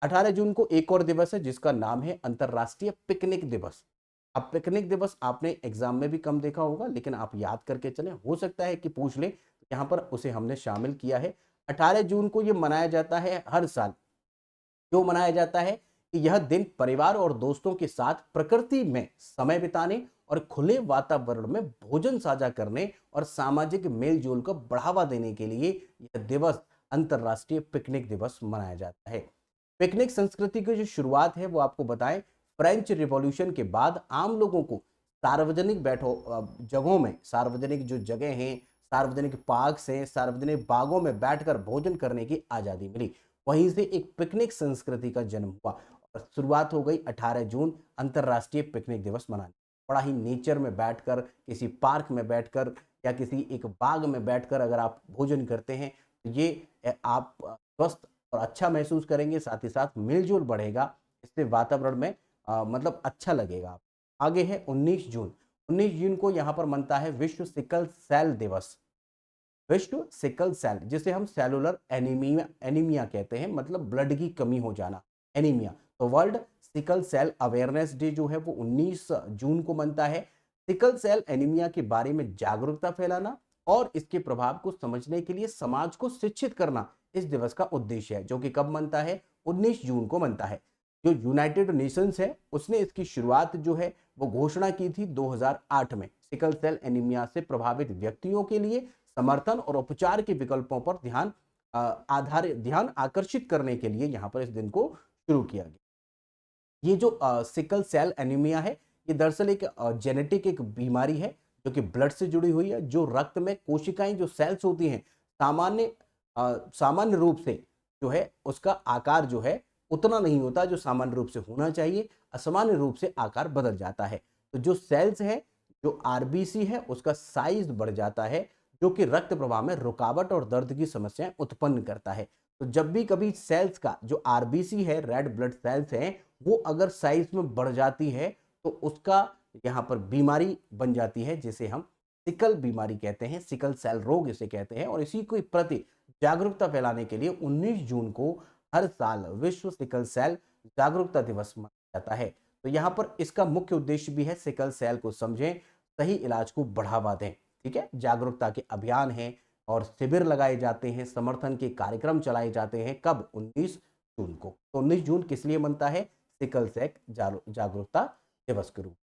18 जून को एक और दिवस है जिसका नाम है अंतर्राष्ट्रीय पिकनिक दिवस। अब पिकनिक दिवस आपने एग्जाम में भी कम देखा होगा, लेकिन आप याद करके चलें, हो सकता है कि पूछ ले, यहाँ पर उसे हमने शामिल किया है। 18 जून को यह मनाया जाता है हर साल। क्यों मनाया जाता है? कि यह दिन परिवार और दोस्तों के साथ प्रकृति में समय बिताने और खुले वातावरण में भोजन साझा करने और सामाजिक मेलजोल को बढ़ावा देने के लिए यह दिवस अंतर्राष्ट्रीय पिकनिक दिवस मनाया जाता है। पिकनिक संस्कृति की जो शुरुआत है वो आपको बताएं, फ्रेंच रिवॉल्यूशन के बाद आम लोगों को सार्वजनिक जगहों में, सार्वजनिक जो जगह हैं, सार्वजनिक पार्क हैं, सार्वजनिक बागों में बैठकर भोजन करने की आजादी मिली। वहीं से एक पिकनिक संस्कृति का जन्म हुआ और शुरुआत हो गई 18 जून अंतर्राष्ट्रीय पिकनिक दिवस मनाने। बड़ा ही नेचर में बैठकर, किसी पार्क में बैठकर या किसी एक बाग में बैठकर अगर आप भोजन करते हैं तो ये आप स्वस्थ और अच्छा महसूस करेंगे, साथ ही साथ मेलजोल बढ़ेगा, इससे वातावरण में मतलब अच्छा लगेगा। आगे है 19 जून। 19 जून को यहाँ पर मनता है विश्व सिकल सेल दिवस। विश्व सिकल सेल, जिसे हम सेलुलर एनीमिया एनीमिया कहते हैं, मतलब ब्लड की कमी हो जाना, एनीमिया। तो world sickle cell awareness day जो है वो 19 जून को मनता है। सिकल सेल एनीमिया के बारे में जागरूकता फैलाना और इसके प्रभाव को समझने के लिए समाज को शिक्षित करना इस दिवस का उद्देश्य है, जो कि कब मनता है? 19 जून को मनता है। जो यूनाइटेड नेशंस है उसने इसकी शुरुआत जो है वो घोषणा की थी 2008 में। सिकल सेल एनीमिया से प्रभावित व्यक्तियों के लिए समर्थन और उपचार के विकल्पों पर ध्यान आकर्षित करने के लिए यहाँ पर इस दिन को शुरू किया गया। ये जो सिकल सेल एनीमिया है, ये दरअसल एक जेनेटिक एक बीमारी है जो कि ब्लड से जुड़ी हुई है। जो रक्त में कोशिकाएं, जो सेल्स होती हैं, सामान्य रूप से जो है उसका आकार जो है उतना नहीं होता जो सामान्य रूप से होना चाहिए, असामान्य रूप से आकार बदल जाता है। तो जो सेल्स है, जो आरबीसी है, उसका साइज बढ़ जाता है, जो कि रक्त प्रवाह में रुकावट और दर्द की समस्याएं उत्पन्न करता है। तो जब भी कभी सेल्स का जो आरबीसी है, रेड ब्लड सेल्स हैं, वो अगर साइज में बढ़ जाती है तो उसका यहाँ पर बीमारी बन जाती है, जिसे हम सिकल बीमारी कहते हैं, सिकल सेल रोग इसे कहते हैं। और इसी के प्रति जागरूकता फैलाने के लिए 19 जून को हर साल विश्व सिकल सेल जागरूकता दिवस मनाया जाता है। तो यहाँ पर इसका मुख्य उद्देश्य भी है सिकल सेल को समझें, सही इलाज को बढ़ावा दें। ठीक है, जागरूकता के अभियान हैं और शिविर लगाए जाते हैं, समर्थन के कार्यक्रम चलाए जाते हैं। कब? 19 जून को। तो 19 जून किस लिए बनता है? सिकल सेल जागरूकता दिवस के रूप।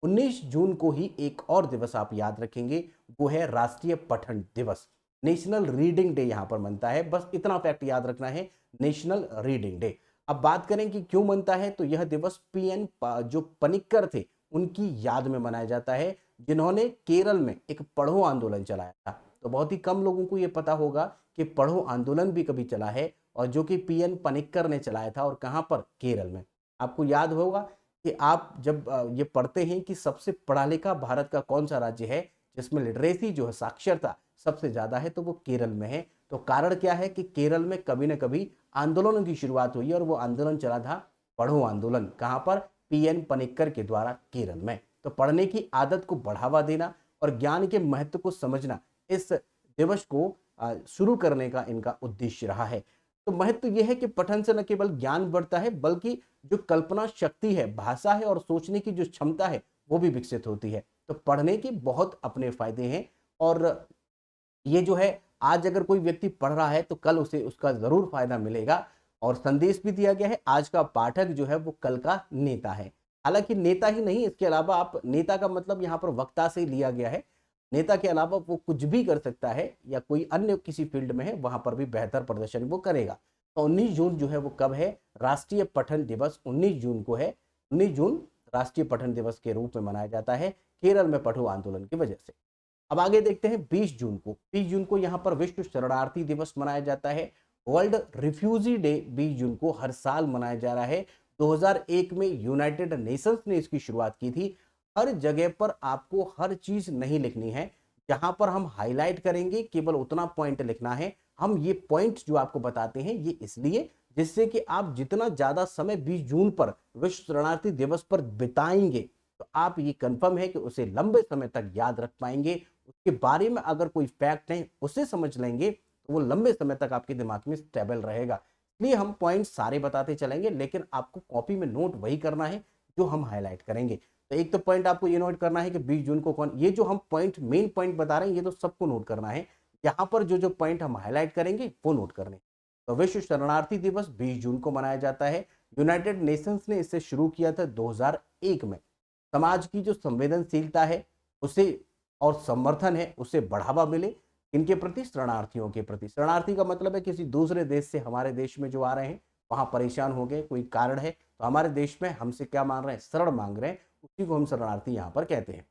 19 जून को ही एक और दिवस आप याद रखेंगे, वो है राष्ट्रीय पठन दिवस, नेशनल रीडिंग डे यहाँ पर बनता है। बस इतना फैक्ट याद रखना है, नेशनल रीडिंग डे। अब बात करें कि क्यों बनता है, तो यह दिवस पीएन जो पनिक्कर थे उनकी याद में मनाया जाता है, जिन्होंने केरल में एक पढ़ो आंदोलन चलाया था। तो बहुत ही कम लोगों को यह पता होगा कि पढ़ो आंदोलन भी कभी चला है, और जो कि पीएन पनिक्कर ने चलाया था, और कहां पर? केरल में। आपको याद होगा कि आप जब ये पढ़ते हैं कि सबसे पढ़ा लिखा भारत का कौन सा राज्य है जिसमें लिटरेसी जो है, साक्षरता सबसे ज्यादा है, तो वो केरल में है। तो कारण क्या है कि केरल में कभी न कभी आंदोलनों की शुरुआत हुई और वो आंदोलन चला था पढ़ो आंदोलन। कहां पर? पीएन पनिक्कर के द्वारा केरल में। तो पढ़ने की आदत को बढ़ावा देना और ज्ञान के महत्व को समझना इस दिवस को शुरू करने का इनका उद्देश्य रहा है। तो महत्व यह है कि पठन से न केवल ज्ञान बढ़ता है, बल्कि जो कल्पना शक्ति है, भाषा है और सोचने की जो क्षमता है वो भी विकसित होती है। तो पढ़ने के बहुत अपने फायदे हैं, और ये जो है आज अगर कोई व्यक्ति पढ़ रहा है तो कल उसे उसका जरूर फायदा मिलेगा। और संदेश भी दिया गया है, आज का पाठक जो है वो कल का नेता है। हालांकि नेता ही नहीं, इसके अलावा आप नेता का मतलब यहाँ पर वक्ता से लिया गया है। नेता के अलावा वो कुछ भी कर सकता है, या कोई अन्य किसी फील्ड में है वहां पर भी बेहतर प्रदर्शन वो करेगा। तो 19 जून जो है वो कब है? राष्ट्रीय पठन दिवस 19 जून को है। 19 जून राष्ट्रीय पठन दिवस के रूप में मनाया जाता है, केरल में पढ़ो आंदोलन की वजह से। अब आगे देखते हैं 20 जून को। 20 जून को यहाँ पर विश्व शरणार्थी दिवस मनाया जाता है। वर्ल्ड रिफ्यूजी डे 20 जून को हर साल मनाया जा रहा है। 2001 में यूनाइटेड नेशंस ने इसकी शुरुआत की थी। हर जगह पर आपको हर चीज नहीं लिखनी है, जहां पर हम हाईलाइट करेंगे केवल उतना पॉइंट लिखना है। हम ये पॉइंट जो आपको बताते हैं ये इसलिए, जिससे कि आप जितना ज्यादा समय 20 जून पर विश्व शरणार्थी दिवस पर बिताएंगे तो आप ये कंफर्म है कि उसे लंबे समय तक याद रख पाएंगे, उसके बारे में अगर कोई फैक्ट है उसे समझ लेंगे तो वो लंबे समय तक आपके दिमाग में स्टेबल रहेगा। इसलिए हम पॉइंट सारे बताते चलेंगे, लेकिन आपको कॉपी में नोट वही करना है जो हम हाईलाइट करेंगे। तो एक तो पॉइंट आपको ये नोट करना है कि 20 जून को कौन, ये जो हम पॉइंट मेन पॉइंट बता रहे हैं ये तो सबको नोट करना है, यहाँ पर जो जो पॉइंट हम हाईलाइट करेंगे वो नोट करने। तो विश्व शरणार्थी दिवस 20 जून को मनाया जाता है। यूनाइटेड नेशंस ने इसे शुरू किया था 2001 में। समाज की जो संवेदनशीलता है उसे और समर्थन है उसे बढ़ावा मिले, इनके प्रति, शरणार्थियों के प्रति। शरणार्थी का मतलब है किसी दूसरे देश से हमारे देश में जो आ रहे हैं, वहां परेशान हो गए, कोई कारण है तो हमारे देश में हमसे क्या मांग रहे हैं, शरण मांग रहे हैं, उसी को हम शरणार्थी यहाँ पर कहते हैं।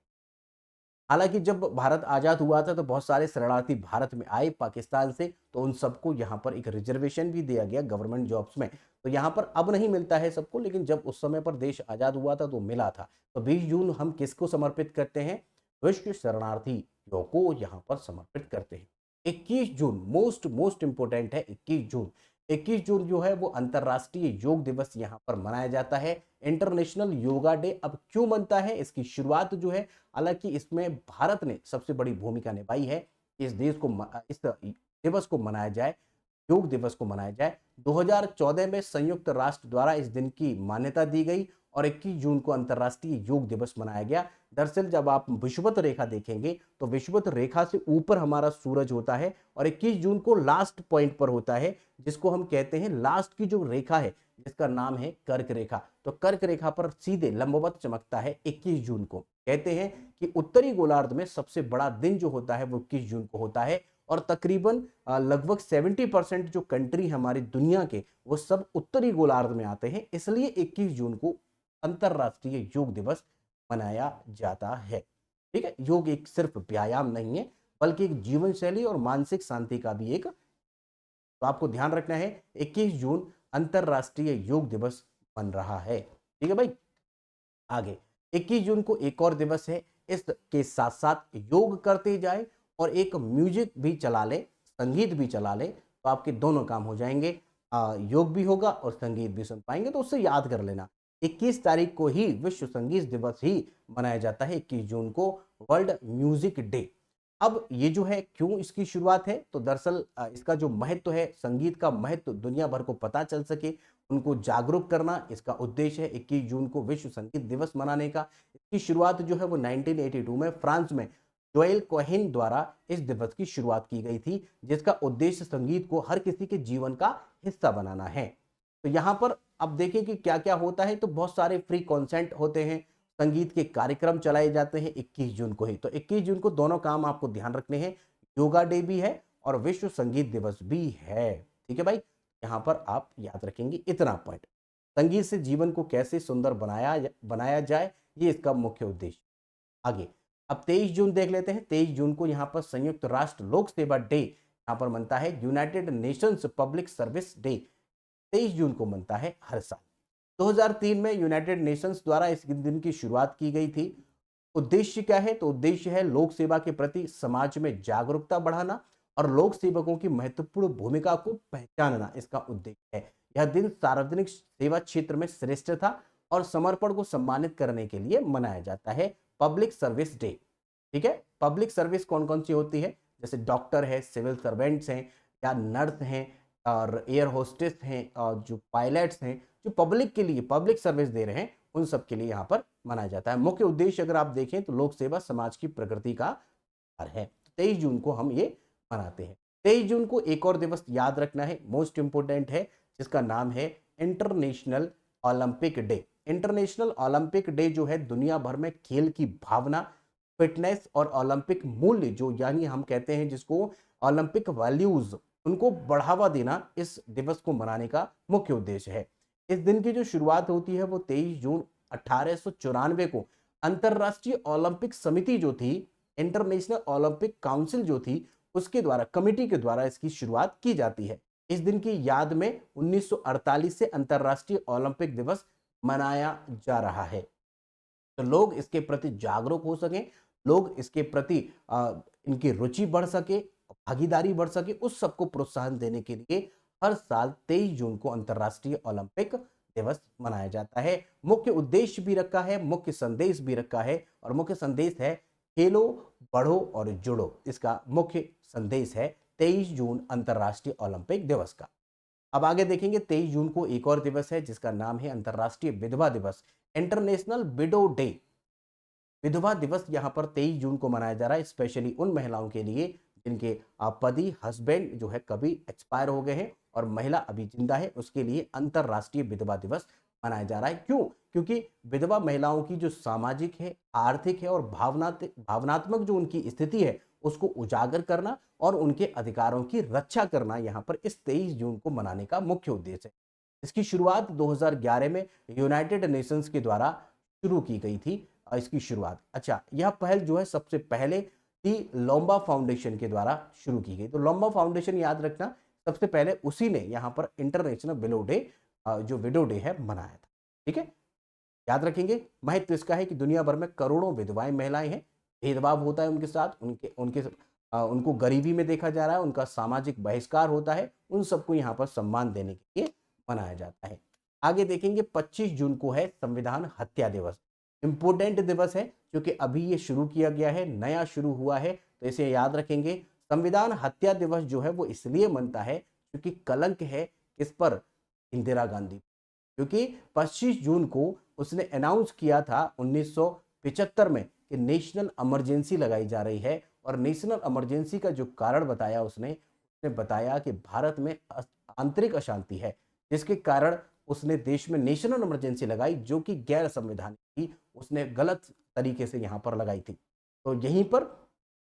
हालांकि जब भारत आजाद हुआ था तो बहुत सारे शरणार्थी भारत में आए पाकिस्तान से, तो उन सबको यहाँ पर एक रिजर्वेशन भी दिया गया गवर्नमेंट जॉब्स में। तो यहाँ पर अब नहीं मिलता है सबको, लेकिन जब उस समय पर देश आजाद हुआ था तो मिला था। तो 20 जून हम किसको समर्पित करते हैं, विश्व शरणार्थियों को यहाँ पर समर्पित करते हैं। 21 जून मोस्ट मोस्ट इंपोर्टेंट है। 21 जून, 21 जून जो है वो अंतर्राष्ट्रीय योग दिवस यहाँ पर मनाया जाता है, इंटरनेशनल योगा डे। अब क्यों बनता है, इसकी शुरुआत जो है, हालांकि इसमें भारत ने सबसे बड़ी भूमिका निभाई है, इस देश को इस दिवस को मनाया जाए, योग दिवस को मनाया जाए। 2014 में संयुक्त राष्ट्र द्वारा इस दिन की मान्यता दी गई और 21 जून को अंतर्राष्ट्रीय योग दिवस मनाया गया। दरअसल जब आप विषुवत रेखा देखेंगे तो विषुवत रेखा से ऊपर हमारा सूरज होता है और 21 जून को लास्ट पॉइंट पर होता है, जिसको हम कहते हैं लास्ट की जो रेखा है जिसका नाम है कर्क रेखा। तो कर्क रेखा पर सीधे लंबवत चमकता है 21 जून को। कहते हैं कि उत्तरी गोलार्ध में सबसे बड़ा दिन जो होता है वो 21 जून को होता है और तकरीबन लगभग 70% जो कंट्री हमारी दुनिया के वो सब उत्तरी गोलार्ध में आते हैं, इसलिए 21 जून को अंतरराष्ट्रीय योग दिवस मनाया जाता है। ठीक है, योग एक सिर्फ व्यायाम नहीं है बल्कि एक जीवन शैली और मानसिक शांति का भी एक, तो आपको ध्यान रखना है 21 जून अंतरराष्ट्रीय योग दिवस बन रहा है। ठीक है भाई, आगे 21 जून को एक और दिवस है, इसके साथ साथ योग करते जाए और एक म्यूजिक भी चला ले, संगीत भी चला ले, तो आपके दोनों काम हो जाएंगे, योग भी होगा और संगीत भी सुन पाएंगे। तो उससे याद कर लेना 21 तारीख को ही विश्व संगीत दिवस ही मनाया जाता है, 21 जून को वर्ल्ड म्यूजिक डे। अब ये जो है क्यों इसकी शुरुआत है, तो दरअसल इसका जो महत्व है, संगीत का महत्व दुनिया भर को पता चल सके, उनको जागरूक करना इसका उद्देश्य है 21 जून को विश्व संगीत दिवस मनाने का। इसकी शुरुआत जो है वो 1982 में फ्रांस में जोएल कोहेन द्वारा इस दिवस की शुरुआत की गई थी, जिसका उद्देश्य संगीत को हर किसी के जीवन का हिस्सा बनाना है। तो यहाँ पर अब देखें कि क्या क्या होता है, तो बहुत सारे फ्री कॉन्सर्ट होते हैं, संगीत के कार्यक्रम चलाए जाते हैं 21 जून को ही। तो 21 जून को दोनों काम आपको ध्यान रखने हैं, योगा डे भी है और विश्व संगीत दिवस भी है। ठीक है भाई, यहाँ पर आप याद रखेंगे इतना पॉइंट। संगीत से जीवन को कैसे सुंदर बनाया जाए, ये इसका मुख्य उद्देश्य। आगे अब 23 जून देख लेते हैं। 23 जून को यहाँ पर संयुक्त राष्ट्र लोक सेवा डे यहाँ पर मनता है, United Nations public service day 23 जून को मनता है हर साल। 2003 में यूनाइटेड नेशंस द्वारा इस दिन की शुरुआत की गई थी। उद्देश्य क्या है, तो उद्देश्य है लोक सेवा के प्रति समाज में जागरूकता बढ़ाना और लोक सेवकों की महत्वपूर्ण भूमिका को पहचानना इसका उद्देश्य है। यह दिन सार्वजनिक सेवा क्षेत्र में श्रेष्ठता और समर्पण को सम्मानित करने के लिए मनाया जाता है, पब्लिक सर्विस डे। ठीक है, पब्लिक सर्विस कौन कौन सी होती है, जैसे डॉक्टर है, सिविल सर्वेंट्स हैं या नर्स हैं और एयर होस्टेस हैं और जो पायलट्स हैं, जो पब्लिक के लिए पब्लिक सर्विस दे रहे हैं, उन सब के लिए यहाँ पर मनाया जाता है। मुख्य उद्देश्य अगर आप देखें तो लोक सेवा समाज की प्रगति का आधार है। 23 जून को हम ये मनाते हैं। 23 जून को एक और दिवस याद रखना है, मोस्ट इंपोर्टेंट है, जिसका नाम है international Olympic day. International Olympic day जो है दुनिया भर में खेल की भावना, फिटनेस और ओलंपिक मूल्य, जो यानी हम कहते हैं जिसको ओलंपिक वैल्यूज, उनको बढ़ावा देना इस दिवस को मनाने का मुख्य उद्देश्य है। इस दिन की जो शुरुआत होती है वो 23 जून 1894 को अंतरराष्ट्रीय ओलंपिक समिति जो थी, इंटरनेशनल ओलंपिक काउंसिल जो थी, उसके द्वारा, कमेटी के द्वारा इसकी शुरुआत की जाती है। इस दिन की याद में 1948 से अंतरराष्ट्रीय ओलंपिक दिवस मनाया जा रहा है। तो लोग इसके प्रति जागरूक हो सकें, लोग इसके प्रति इनकी रुचि बढ़ सके, भागीदारी बढ़ सके, उस सबको प्रोत्साहन देने के लिए हर साल 23 जून को अंतरराष्ट्रीय ओलंपिक दिवस मनाया जाता है। मुख्य उद्देश्य भी रखा है, मुख्य संदेश भी रखा है और मुख्य संदेश है खेलो, बढ़ो और जुड़ो। इसका मुख्य संदेश है 23 जून अंतर्राष्ट्रीय ओलंपिक दिवस का। अब आगे देखेंगे 23 जून को एक और दिवस है जिसका नाम है अंतर्राष्ट्रीय विधवा दिवस, इंटरनेशनल विडो डे। विधवा दिवस यहाँ पर 23 जून को मनाया जा रहा है स्पेशली उन महिलाओं के लिए जिनके पति हस्बैंड जो है कभी एक्सपायर हो गए हैं और महिला अभी जिंदा है, उसके लिए अंतर्राष्ट्रीय विधवा दिवस मनाया जा रहा है। क्यों? क्योंकि विधवा महिलाओं की जो सामाजिक है, आर्थिक है और भावनात्मक जो उनकी स्थिति है उसको उजागर करना और उनके अधिकारों की रक्षा करना यहाँ पर इस 23 जून को मनाने का मुख्य उद्देश्य है। इसकी शुरुआत 2011 में यूनाइटेड नेशंस के द्वारा शुरू की गई थी। इसकी शुरुआत, अच्छा, यह पहल जो है सबसे पहले थी लोम्बा फाउंडेशन के द्वारा शुरू की गई। तो लोम्बा फाउंडेशन याद रखना, सबसे पहले उसी ने यहाँ पर इंटरनेशनल विडो डे जो विडो डे है मनाया था। ठीक है, याद रखेंगे। महत्व इसका है कि दुनिया भर में करोड़ों विधवाएं महिलाएं हैं, भेदभाव होता है उनके साथ, उनके उनके उनको गरीबी में देखा जा रहा है, उनका सामाजिक बहिष्कार होता है, उन सबको यहाँ पर सम्मान देने के लिए मनाया जाता है। आगे देखेंगे 25 जून को है संविधान हत्या दिवस। इंपोर्टेंट दिवस है क्योंकि अभी ये शुरू किया गया है, नया शुरू हुआ है, तो इसे याद रखेंगे। संविधान हत्या दिवस जो है वो इसलिए मनता है क्योंकि कलंक है किस पर? इंदिरा गांधी। क्योंकि 25 जून को उसने अनाउंस किया था 1975 में कि नेशनल इमरजेंसी लगाई जा रही है और नेशनल इमरजेंसी का जो कारण बताया उसने बताया कि भारत में आंतरिक अशांति है, जिसके कारण उसने देश में नेशनल इमरजेंसी लगाई जो कि गैर संवैधानिक थी, उसने गलत तरीके से यहाँ पर लगाई थी। तो यहीं पर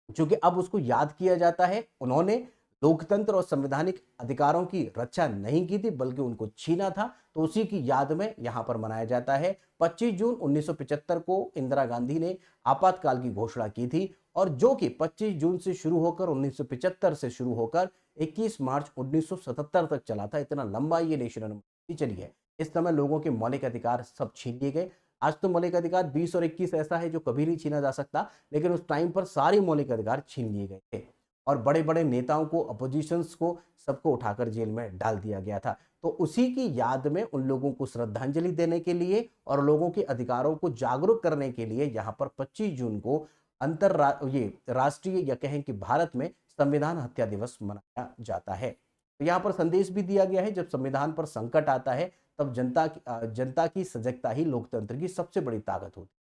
चूंकि अब उसको याद किया जाता है, उन्होंने लोकतंत्र और संवैधानिक अधिकारों की रक्षा नहीं की थी बल्कि उनको छीना था, तो उसी की याद में यहाँ पर मनाया जाता है। 25 जून 1975 को इंदिरा गांधी ने आपातकाल की घोषणा की थी और जो कि 25 जून से शुरू होकर 1975 से शुरू होकर 21 मार्च 1977 तक चला था। इतना लंबा ये नेशनल इमरजेंसी चली है। इस समय लोगों के मौलिक अधिकार सब छीन लिए गए। आज तो मौलिक अधिकार 20 और 21 ऐसा है जो कभी नहीं छीना जा सकता, लेकिन उस टाइम पर सारे मौलिक अधिकार छीन लिए गए थे और बड़े बड़े नेताओं को, अपोजिशंस को, सबको उठाकर जेल में डाल दिया गया था। तो उसी की याद में उन लोगों को श्रद्धांजलि देने के लिए और लोगों के अधिकारों को जागरूक करने के लिए यहाँ पर 25 जून को ये राष्ट्रीय या कहें कि भारत में संविधान हत्या दिवस मनाया जाता है। तो यहाँ पर संदेश भी दिया गया है, जब संविधान पर संकट आता है तब जनता की सजगता ही लोकतंत्र की सबसे बड़ी ताकत होती है।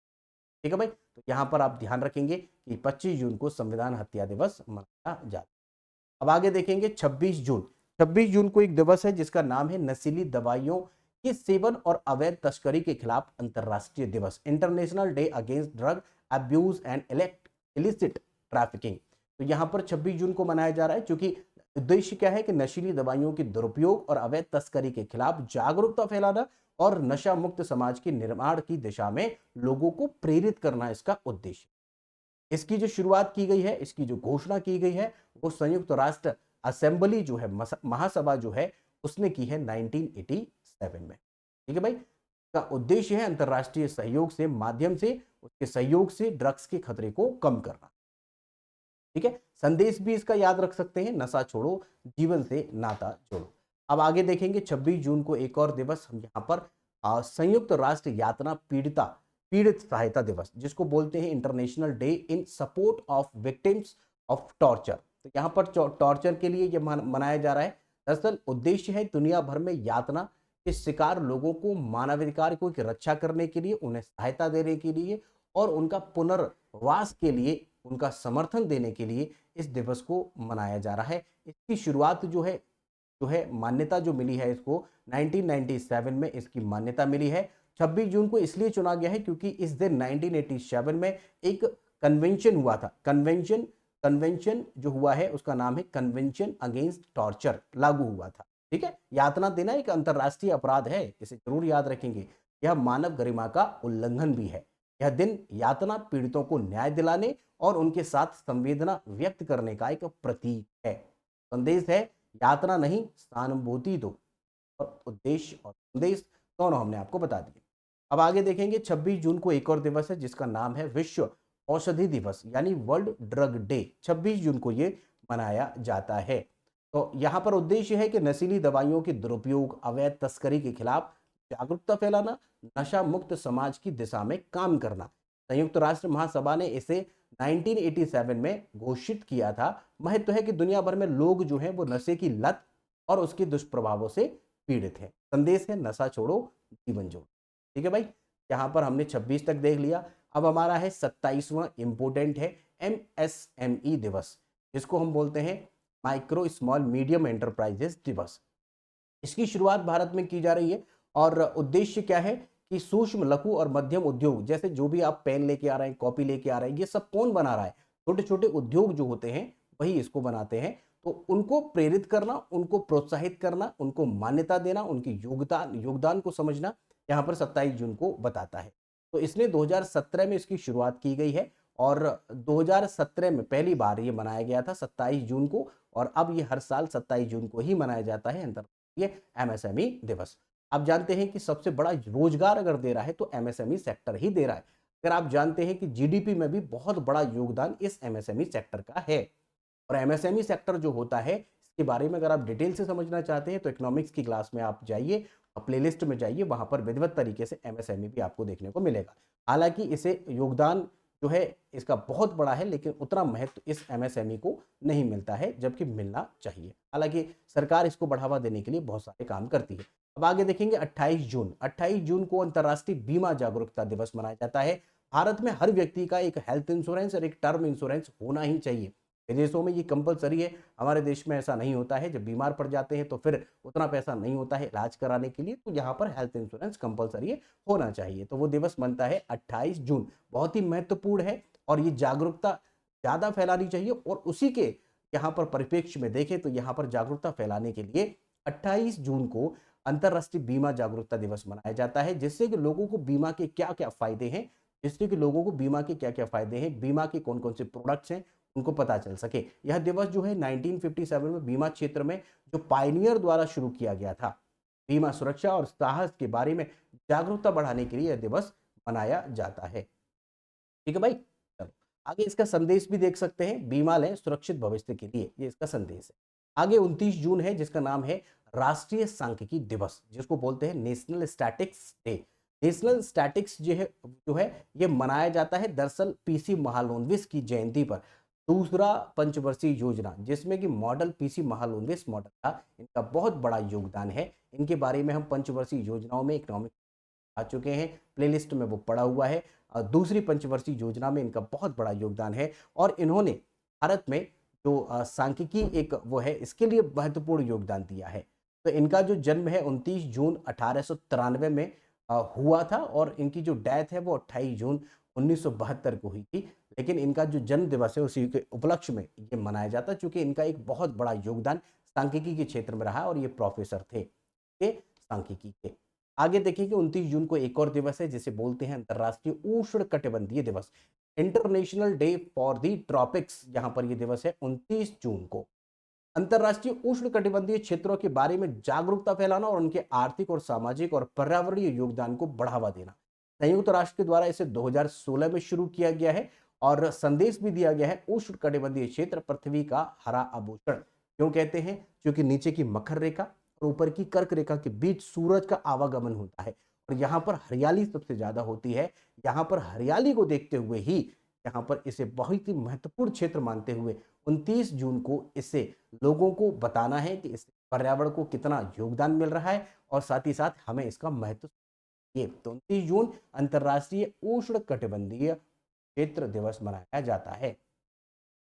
ठीक है भाई, तो यहाँ पर आप ध्यान रखेंगे कि 25 जून को संविधान हत्या दिवस मनाया जाता है। अब आगे देखेंगे 26 जून। 26 जून को एक दिवस है जिसका नाम है नशीली दवाइयों के सेवन और अवैध तस्करी के खिलाफ अंतर्राष्ट्रीय दिवस, international day against drug abuse and illicit trafficking. तो यहाँ पर 26 जून को मनाया जा रहा है क्योंकि उद्देश्य क्या है कि नशीली दवाइयों के दुरुपयोग और अवैध तस्करी के खिलाफ जागरूकता फैलाना और नशा मुक्त समाज के निर्माण की दिशा में लोगों को प्रेरित करना इसका उद्देश्य। इसकी जो शुरुआत की गई है, इसकी जो घोषणा की गई है, वो संयुक्त राष्ट्र असेंबली जो है, महासभा जो है, उसने की है 1987 में। ठीक है भाई, का उद्देश्य है अंतरराष्ट्रीय सहयोग से माध्यम से, उसके सहयोग से ड्रग्स के खतरे को कम करना। ठीक है, संदेश भी इसका याद रख सकते हैं, नशा छोड़ो, जीवन से नाता जोड़ो। अब आगे देखेंगे 26 जून को एक और दिवस हम यहाँ पर संयुक्त राष्ट्र यातना पीड़ित सहायता दिवस, जिसको बोलते हैं international day in support of victims of torture. तो यहाँ पर टॉर्चर के लिए ये मनाया जा रहा है। दरअसल उद्देश्य है दुनिया भर में यातना के शिकार लोगों को मानवाधिकार की रक्षा करने के लिए, उन्हें सहायता देने के लिए और उनका पुनर्वास के लिए, उनका समर्थन देने के लिए इस दिवस को मनाया जा रहा है। इसकी शुरुआत जो है मान्यता जो मिली है इसको 1997 में इसकी मान्यता मिली है। 26 जून को इसलिए चुना गया है क्योंकि इस दिन 1987 में एक कन्वेंशन हुआ था। कन्वेंशन जो हुआ है उसका नाम है कन्वेंशन अगेंस्ट टॉर्चर, लागू हुआ था। ठीक है, यातना देना एक अंतर्राष्ट्रीय अपराध है, इसे जरूर याद रखेंगे। यह मानव गरिमा का उल्लंघन भी है। यह दिन यातना पीड़ितों को न्याय दिलाने और उनके साथ संवेदना व्यक्त करने का एक प्रतीक है। संदेश है यातना नहीं, सहानुभूति दो, और उद्देश्य और संदेश दोनों हमने आपको बता दिए। अब आगे देखेंगे 26 जून को एक और दिवस है जिसका नाम है विश्व औषधि दिवस, यानी वर्ल्ड ड्रग डे। 26 जून को ये मनाया जाता है। तो यहाँ पर उद्देश्य है कि नशीली दवाइयों के दुरुपयोग, अवैध तस्करी के खिलाफ जागरूकता फैलाना, नशा मुक्त समाज की दिशा में काम करना। संयुक्त राष्ट्र महासभा ने इसे 1987 में घोषित किया था। महत्व है कि दुनिया भर में लोग जो हैं वो नशे की लत और उसके दुष्प्रभावों से पीड़ित हैं। संदेश है नशा छोड़ो, जीवन जोड़ो। ठीक है भाई, यहाँ पर हमने 26 तक देख लिया। अब हमारा है 27वां इम्पोर्टेंट है एमएसएमई दिवस, जिसको हम बोलते हैं माइक्रो स्मॉल मीडियम एंटरप्राइजेस दिवस। इसकी शुरुआत भारत में की जा रही है और उद्देश्य क्या है कि सूक्ष्म लघु और मध्यम उद्योग, जैसे जो भी आप पेन लेके आ रहे हैं, कॉपी लेके आ रहे हैं, ये सब कौन बना रहा है? छोटे छोटे उद्योग जो होते हैं वही इसको बनाते हैं। तो उनको प्रेरित करना, उनको प्रोत्साहित करना, उनको मान्यता देना, उनके योगदान को समझना, यहाँ पर 27 जून को बताता है। तो इसने 2017 में इसकी शुरुआत की गई है और 2017 में पहली बार ये मनाया गया था 27 जून को, और अब ये हर साल 27 जून को ही मनाया जाता है अंतर्राष्ट्रीय एमएसएमई दिवस। आप जानते हैं कि सबसे बड़ा रोजगार अगर दे रहा है तो एमएसएमई सेक्टर ही दे रहा है। अगर आप जानते हैं कि जीडीपी में भी बहुत बड़ा योगदान इस एमएसएमई सेक्टर का है। और एमएसएमई सेक्टर जो होता है, इसके बारे में अगर आप डिटेल से समझना चाहते हैं तो इकोनॉमिक्स की क्लास में आप जाइए, प्लेलिस्ट में जाइए, वहां पर विधिवत तरीके से एमएसएमई भी आपको देखने को मिलेगा। हालांकि इसे योगदान जो है इसका बहुत बड़ा है, लेकिन उतना महत्व इस एमएसएमई को नहीं मिलता है, जबकि मिलना चाहिए। हालांकि सरकार इसको बढ़ावा देने के लिए बहुत सारे काम करती है। अब आगे देखेंगे 28 जून को अंतर्राष्ट्रीय बीमा जागरूकता दिवस मनाया जाता है। भारत में हर व्यक्ति का एक हेल्थ इंश्योरेंस और एक टर्म इंश्योरेंस होना ही चाहिए। विदेशों में ये कंपलसरी है, हमारे देश में ऐसा नहीं होता है। जब बीमार पड़ जाते हैं तो फिर उतना पैसा नहीं होता है इलाज कराने के लिए, तो यहाँ पर हेल्थ इंश्योरेंस कंपलसरी होना चाहिए। तो वो दिवस बनता है 28 जून, बहुत ही महत्वपूर्ण है और ये जागरूकता ज़्यादा फैलानी चाहिए। और उसी के यहाँ पर परिप्रेक्ष्य में देखें तो यहाँ पर जागरूकता फैलाने के लिए 28 जून को अंतर्राष्ट्रीय बीमा जागरूकता दिवस मनाया जाता है, जिससे कि लोगों को बीमा के क्या क्या फायदे हैं, जिससे कि लोगों को बीमा के क्या क्या फायदे हैं, बीमा के कौन कौन से प्रोडक्ट्स हैं, उनको पता चल सके। यह दिवस जो है 1957 में बीमा क्षेत्र में जो पायनियर द्वारा शुरू किया गया था, बीमा सुरक्षा और साहस के बारे में जागरूकता बढ़ाने के लिए यह दिवस मनाया जाता है। ठीक है भाई, चलो आगे इसका संदेश भी देख सकते हैं, बीमा लें सुरक्षित भविष्य के लिए, ये इसका संदेश है। आगे 29 जून है, जिसका नाम है राष्ट्रीय सांख्यिकी दिवस, जिसको बोलते हैं national statics day. National statics जो है ये मनाया जाता है दरअसल पीसी महालनोबिस की जयंती पर। दूसरा पंचवर्षीय योजना, जिसमें कि मॉडल पीसी महालनोबिस मॉडल था, इनका बहुत बड़ा योगदान है। इनके बारे में हम पंचवर्षीय योजनाओं में इकोनॉमिक आ चुके हैं, प्लेलिस्ट में वो पड़ा हुआ है। दूसरी पंचवर्षीय योजना में इनका बहुत बड़ा योगदान है और इन्होंने भारत में जो सांख्यिकी एक वो है, इसके लिए महत्वपूर्ण योगदान दिया है। तो इनका जो जन्म है 29 जून 1893 में हुआ था और इनकी जो डेथ है वो 28 जून 1972 को हुई थी। लेकिन इनका जो जन्म दिवस है उसी के उपलक्ष्य में ये मनाया जाता है, क्योंकि इनका एक बहुत बड़ा योगदान सांख्यिकी के क्षेत्र में रहा और ये प्रोफेसर थे ये सांख्यिकी के। आगे देखिए 29 जून को एक और दिवस है, जिसे बोलते हैं अंतर्राष्ट्रीय उष्ण कटिबंधीय दिवस, international day for the tropics. यहाँ पर यह दिवस है 29 जून को। अंतर्राष्ट्रीय उष्ण कटिबंधीय क्षेत्रों के बारे में जागरूकता फैलाना और उनके आर्थिक और सामाजिक और पर्यावरणीय योगदान को बढ़ावा देना। संयुक्त राष्ट्र के द्वारा इसे 2016 में शुरू किया गया है और संदेश भी दिया गया है, उष्ण कटिबंधीय क्षेत्र पृथ्वी का हरा आभूषण। क्यों कहते हैं? क्योंकि नीचे की मकर रेखा और ऊपर की कर्क रेखा के बीच सूरज का आवागमन होता है और यहाँ पर हरियाली सबसे ज्यादा होती है। यहाँ पर हरियाली को देखते हुए ही यहाँ पर इसे बहुत ही महत्वपूर्ण क्षेत्र मानते हुए 29 जून को इसे लोगों को बताना है कि इस पर्यावरण को कितना योगदान मिल रहा है और साथ ही साथ हमें इसका महत्व। ये 29 जून अंतर्राष्ट्रीय उष्ण कटिबंधीय क्षेत्र दिवस मनाया जाता है।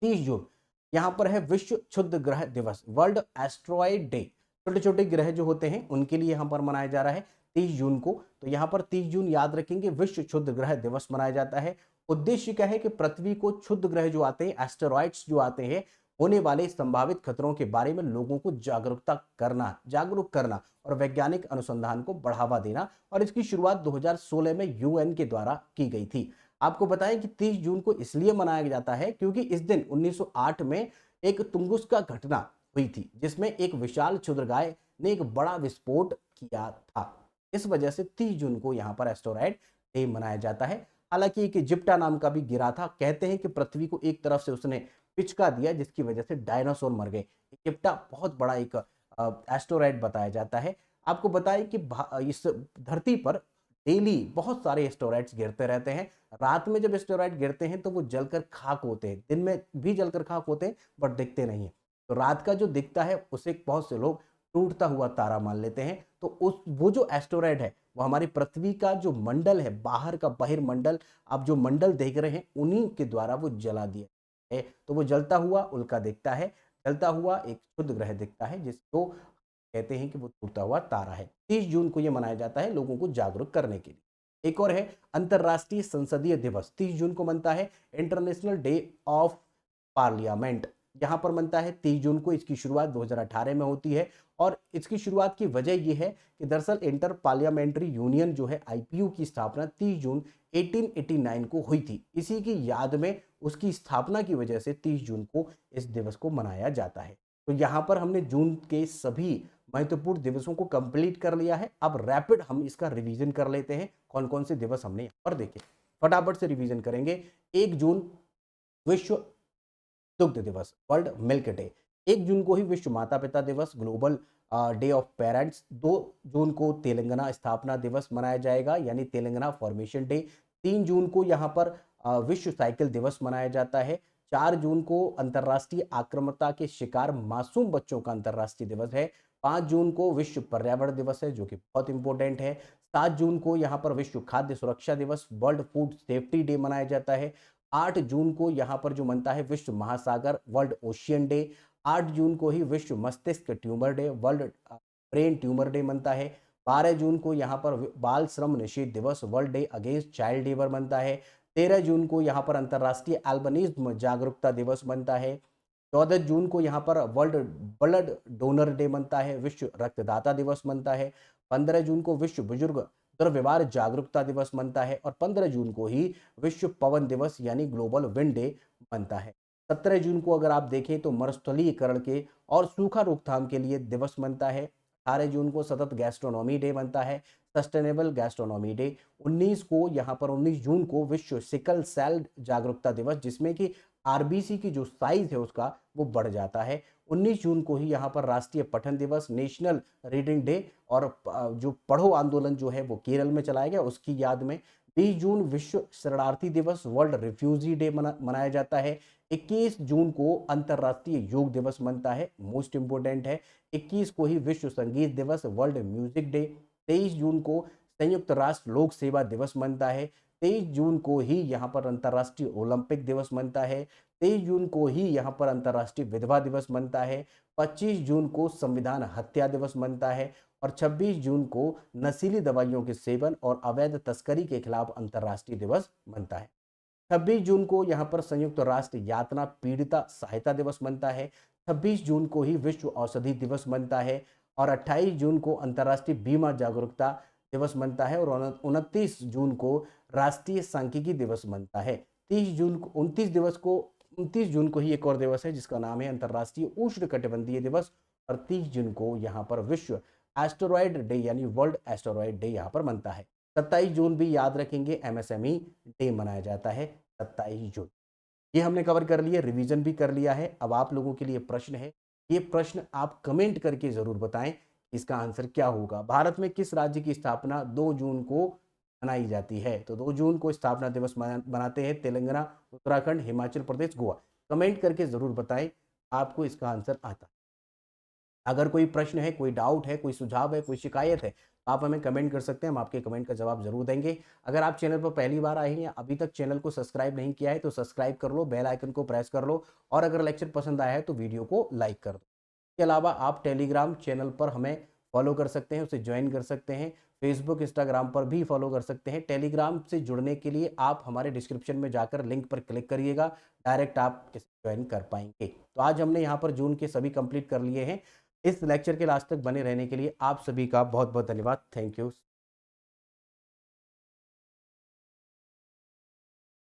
30 जून यहाँ पर है विश्व क्षुद्र ग्रह दिवस, वर्ल्ड एस्ट्रॉयड डे। छोटे छोटे ग्रह जो होते हैं उनके लिए यहाँ पर मनाया जा रहा है 30 जून को। तो यहाँ पर 30 जून याद रखेंगे, विश्व क्षुद्र ग्रह दिवस मनाया जाता है। उद्देश्य क्या है कि पृथ्वी को क्षुद्र ग्रह जो आते हैं, एस्टेरॉइड्स जो आते हैं, होने वाले संभावित खतरों के बारे में लोगों को जागरूक करना और वैज्ञानिक अनुसंधान को बढ़ावा देना। और इसकी शुरुआत 2016 में यूएन के द्वारा की गई थी। आपको बताएं कि 30 जून को इसलिए मनाया जाता है क्योंकि इस दिन 1908 में एक तुंगुस्का घटना हुई थी, जिसमें एक विशाल क्षुद्रग्रह ने एक बड़ा विस्फोट किया था। इस वजह से 30 जून को यहाँ पर एस्टेरॉयड डे मनाया जाता है। हालांकि एक इजिप्टा नाम का भी गिरा था, कहते हैं कि पृथ्वी को एक तरफ से उसने पिचका दिया, जिसकी वजह से डायनासोर मर गए। इजिप्टा बहुत बड़ा एक एस्टेरॉयड बताया जाता है। आपको बताएं कि इस धरती पर डेली बहुत सारे एस्टेरॉइड्स गिरते रहते हैं। रात में जब एस्टेरॉइड गिरते हैं तो वो जलकर खाक होते हैं, दिन में भी जलकर खाक होते हैं बट दिखते नहीं है। तो रात का जो दिखता है उसे बहुत से लोग टूटता हुआ तारा मान लेते हैं। तो उस वो जो एस्टेरॉइड है वो हमारी पृथ्वी का जो मंडल है, बाहर का बहिर्मंडल, आप जो मंडल देख रहे हैं उन्हीं के द्वारा वो जला दिया है। तो वो जलता हुआ उल्का दिखता है, जलता हुआ एक क्षुद्र ग्रह दिखता है जिसको कहते हैं कि वो टूटता हुआ तारा है। 30 जून को ये मनाया जाता है लोगों को जागरूक करने के लिए। एक और है अंतर्राष्ट्रीय संसदीय दिवस, 30 जून को मनता है इंटरनेशनल डे ऑफ पार्लियामेंट। यहाँ पर मनता है 30 जून को। इसकी शुरुआत 2018 में होती है और इसकी शुरुआत की वजह यह है कि दरअसल इंटर पार्लियामेंट्री यूनियन जो है आईपीयू की स्थापना 30 जून 1889 को हुई थी। इसी की याद में उसकी स्थापना की वजह से 30 जून को इस दिवस को मनाया जाता है। तो यहाँ पर हमने जून के सभी महत्वपूर्ण दिवसों को कंप्लीट कर लिया है। अब रैपिड हम इसका रिवीजन कर लेते हैं, कौन कौन से दिवस हमने यहाँ पर देखे। फटाफट से रिवीजन करेंगे। 1 जून विश्व दुग्ध दिवस, वर्ल्ड मिल्क डे। 1 जून को ही विश्व माता पिता दिवस, ग्लोबल डे ऑफ पेरेंट्स। 2 जून को तेलंगाना स्थापना दिवस मनाया जाएगा यानी तेलंगाना फॉर्मेशन डे। 3 जून को यहाँ पर विश्व साइकिल दिवस मनाया जाता है। 4 जून को अंतर्राष्ट्रीय आक्रामकता के शिकार मासूम बच्चों का अंतर्राष्ट्रीय दिवस है। 5 जून को विश्व पर्यावरण दिवस है जो कि बहुत इंपॉर्टेंट है। 7 जून को यहाँ पर विश्व खाद्य सुरक्षा दिवस, वर्ल्ड फूड सेफ्टी डे मनाया जाता है। 8 जून को यहाँ पर जो मनता है विश्व महासागर, वर्ल्ड ओशियन डे। 8 जून को ही विश्व मस्तिष्क tumour day, world brain tumour day मनता है। 12 जून को यहाँ पर बाल श्रम निषेध दिवस, world day against child labour बनता है। 13 जून को यहाँ पर अंतर्राष्ट्रीय अल्बिनिज्म जागरूकता दिवस बनता है। 14 जून को यहाँ पर वर्ल्ड ब्लड डोनर डे मनता है, विश्व रक्तदाता दिवस मनता है। 15 जून को विश्व बुजुर्ग दुर्व्यवहार जागरूकता दिवस मनता है और 15 जून को ही विश्व पवन दिवस यानी ग्लोबल विंड डे बनता है। 17 जून को अगर आप देखें तो मरुस्थलीकरण के और सूखा रोकथाम के लिए दिवस बनता है। 18 जून को सतत गैस्ट्रोनॉमी डे बनता है, सस्टेनेबल गैस्ट्रोनॉमी डे। 19 जून को विश्व सिकल सेल जागरूकता दिवस, जिसमें कि आरबीसी की जो साइज है उसका वो बढ़ जाता है। 19 जून को ही यहाँ पर राष्ट्रीय पठन दिवस, नेशनल रीडिंग डे और जो पढ़ो आंदोलन जो है वो केरल में चलाया गया उसकी याद में। 20 जून विश्व शरणार्थी दिवस, वर्ल्ड रिफ्यूजी डे मनाया जाता है। 21 जून को अंतर्राष्ट्रीय योग दिवस मनता है, मोस्ट इंपोर्टेंट है। 21 को ही विश्व संगीत दिवस, वर्ल्ड म्यूजिक डे। 23 जून को संयुक्त राष्ट्र लोक सेवा दिवस मनता है। 23 जून को ही यहाँ पर अंतर्राष्ट्रीय ओलंपिक दिवस मनता है। 23 जून को ही यहाँ पर अंतर्राष्ट्रीय विधवा दिवस मनता है। 25 जून को संविधान हत्या दिवस मनता है और 26 जून को नशीली दवाइयों के सेवन और अवैध तस्करी के खिलाफ अंतर्राष्ट्रीय दिवस मनता है। 26 जून को यहाँ पर संयुक्त राष्ट्र यातना पीड़िता सहायता दिवस मनता है। 26 जून को ही विश्व औषधि दिवस मनता है और 28 जून को अंतर्राष्ट्रीय बीमा जागरूकता दिवस मनता है और 29 जून को राष्ट्रीय सांख्यिकी दिवस मनता है। 29 जून को ही एक और दिवस है जिसका नाम है अंतर्राष्ट्रीय उष्णकटिबंधीय दिवस और 30 जून को यहाँ पर विश्व एस्टेरॉयड डे यानी वर्ल्ड एस्टेरॉयड डे यहाँ पर मनता है। 27 जून भी याद रखेंगे एमएसएमई डे मनाया जाता है 27 जून। ये हमने कवर कर लिया, रिवीजन भी कर लिया है। अब आप लोगों के लिए प्रश्न है, ये प्रश्न आप कमेंट करके जरूर बताएं इसका आंसर क्या होगा। भारत में किस राज्य की स्थापना 2 जून को मनाई जाती है? तो 2 जून को स्थापना दिवस मनाते हैं तेलंगाना, उत्तराखंड, हिमाचल प्रदेश, गोवा। कमेंट करके जरूर बताएं आपको इसका आंसर आता है। अगर कोई प्रश्न है, कोई डाउट है, कोई सुझाव है, कोई शिकायत है, तो आप हमें कमेंट कर सकते हैं, हम आपके कमेंट का जवाब जरूर देंगे। अगर आप चैनल पर पहली बार आए हैं या अभी तक चैनल को सब्सक्राइब नहीं किया है तो सब्सक्राइब कर लो, बेल आइकन को प्रेस कर लो और अगर लेक्चर पसंद आया है तो वीडियो को लाइक कर दो। इसके अलावा आप टेलीग्राम चैनल पर हमें फॉलो कर सकते हैं, उसे ज्वाइन कर सकते हैं। फेसबुक, इंस्टाग्राम पर भी फॉलो कर सकते हैं। टेलीग्राम से जुड़ने के लिए आप हमारे डिस्क्रिप्शन में जाकर लिंक पर क्लिक करिएगा, डायरेक्ट आप इसे ज्वाइन कर पाएंगे। तो आज हमने यहाँ पर जून के सभी कंप्लीट कर लिए हैं। इस लेक्चर के लास्ट तक बने रहने के लिए आप सभी का बहुत बहुत धन्यवाद। Thank you.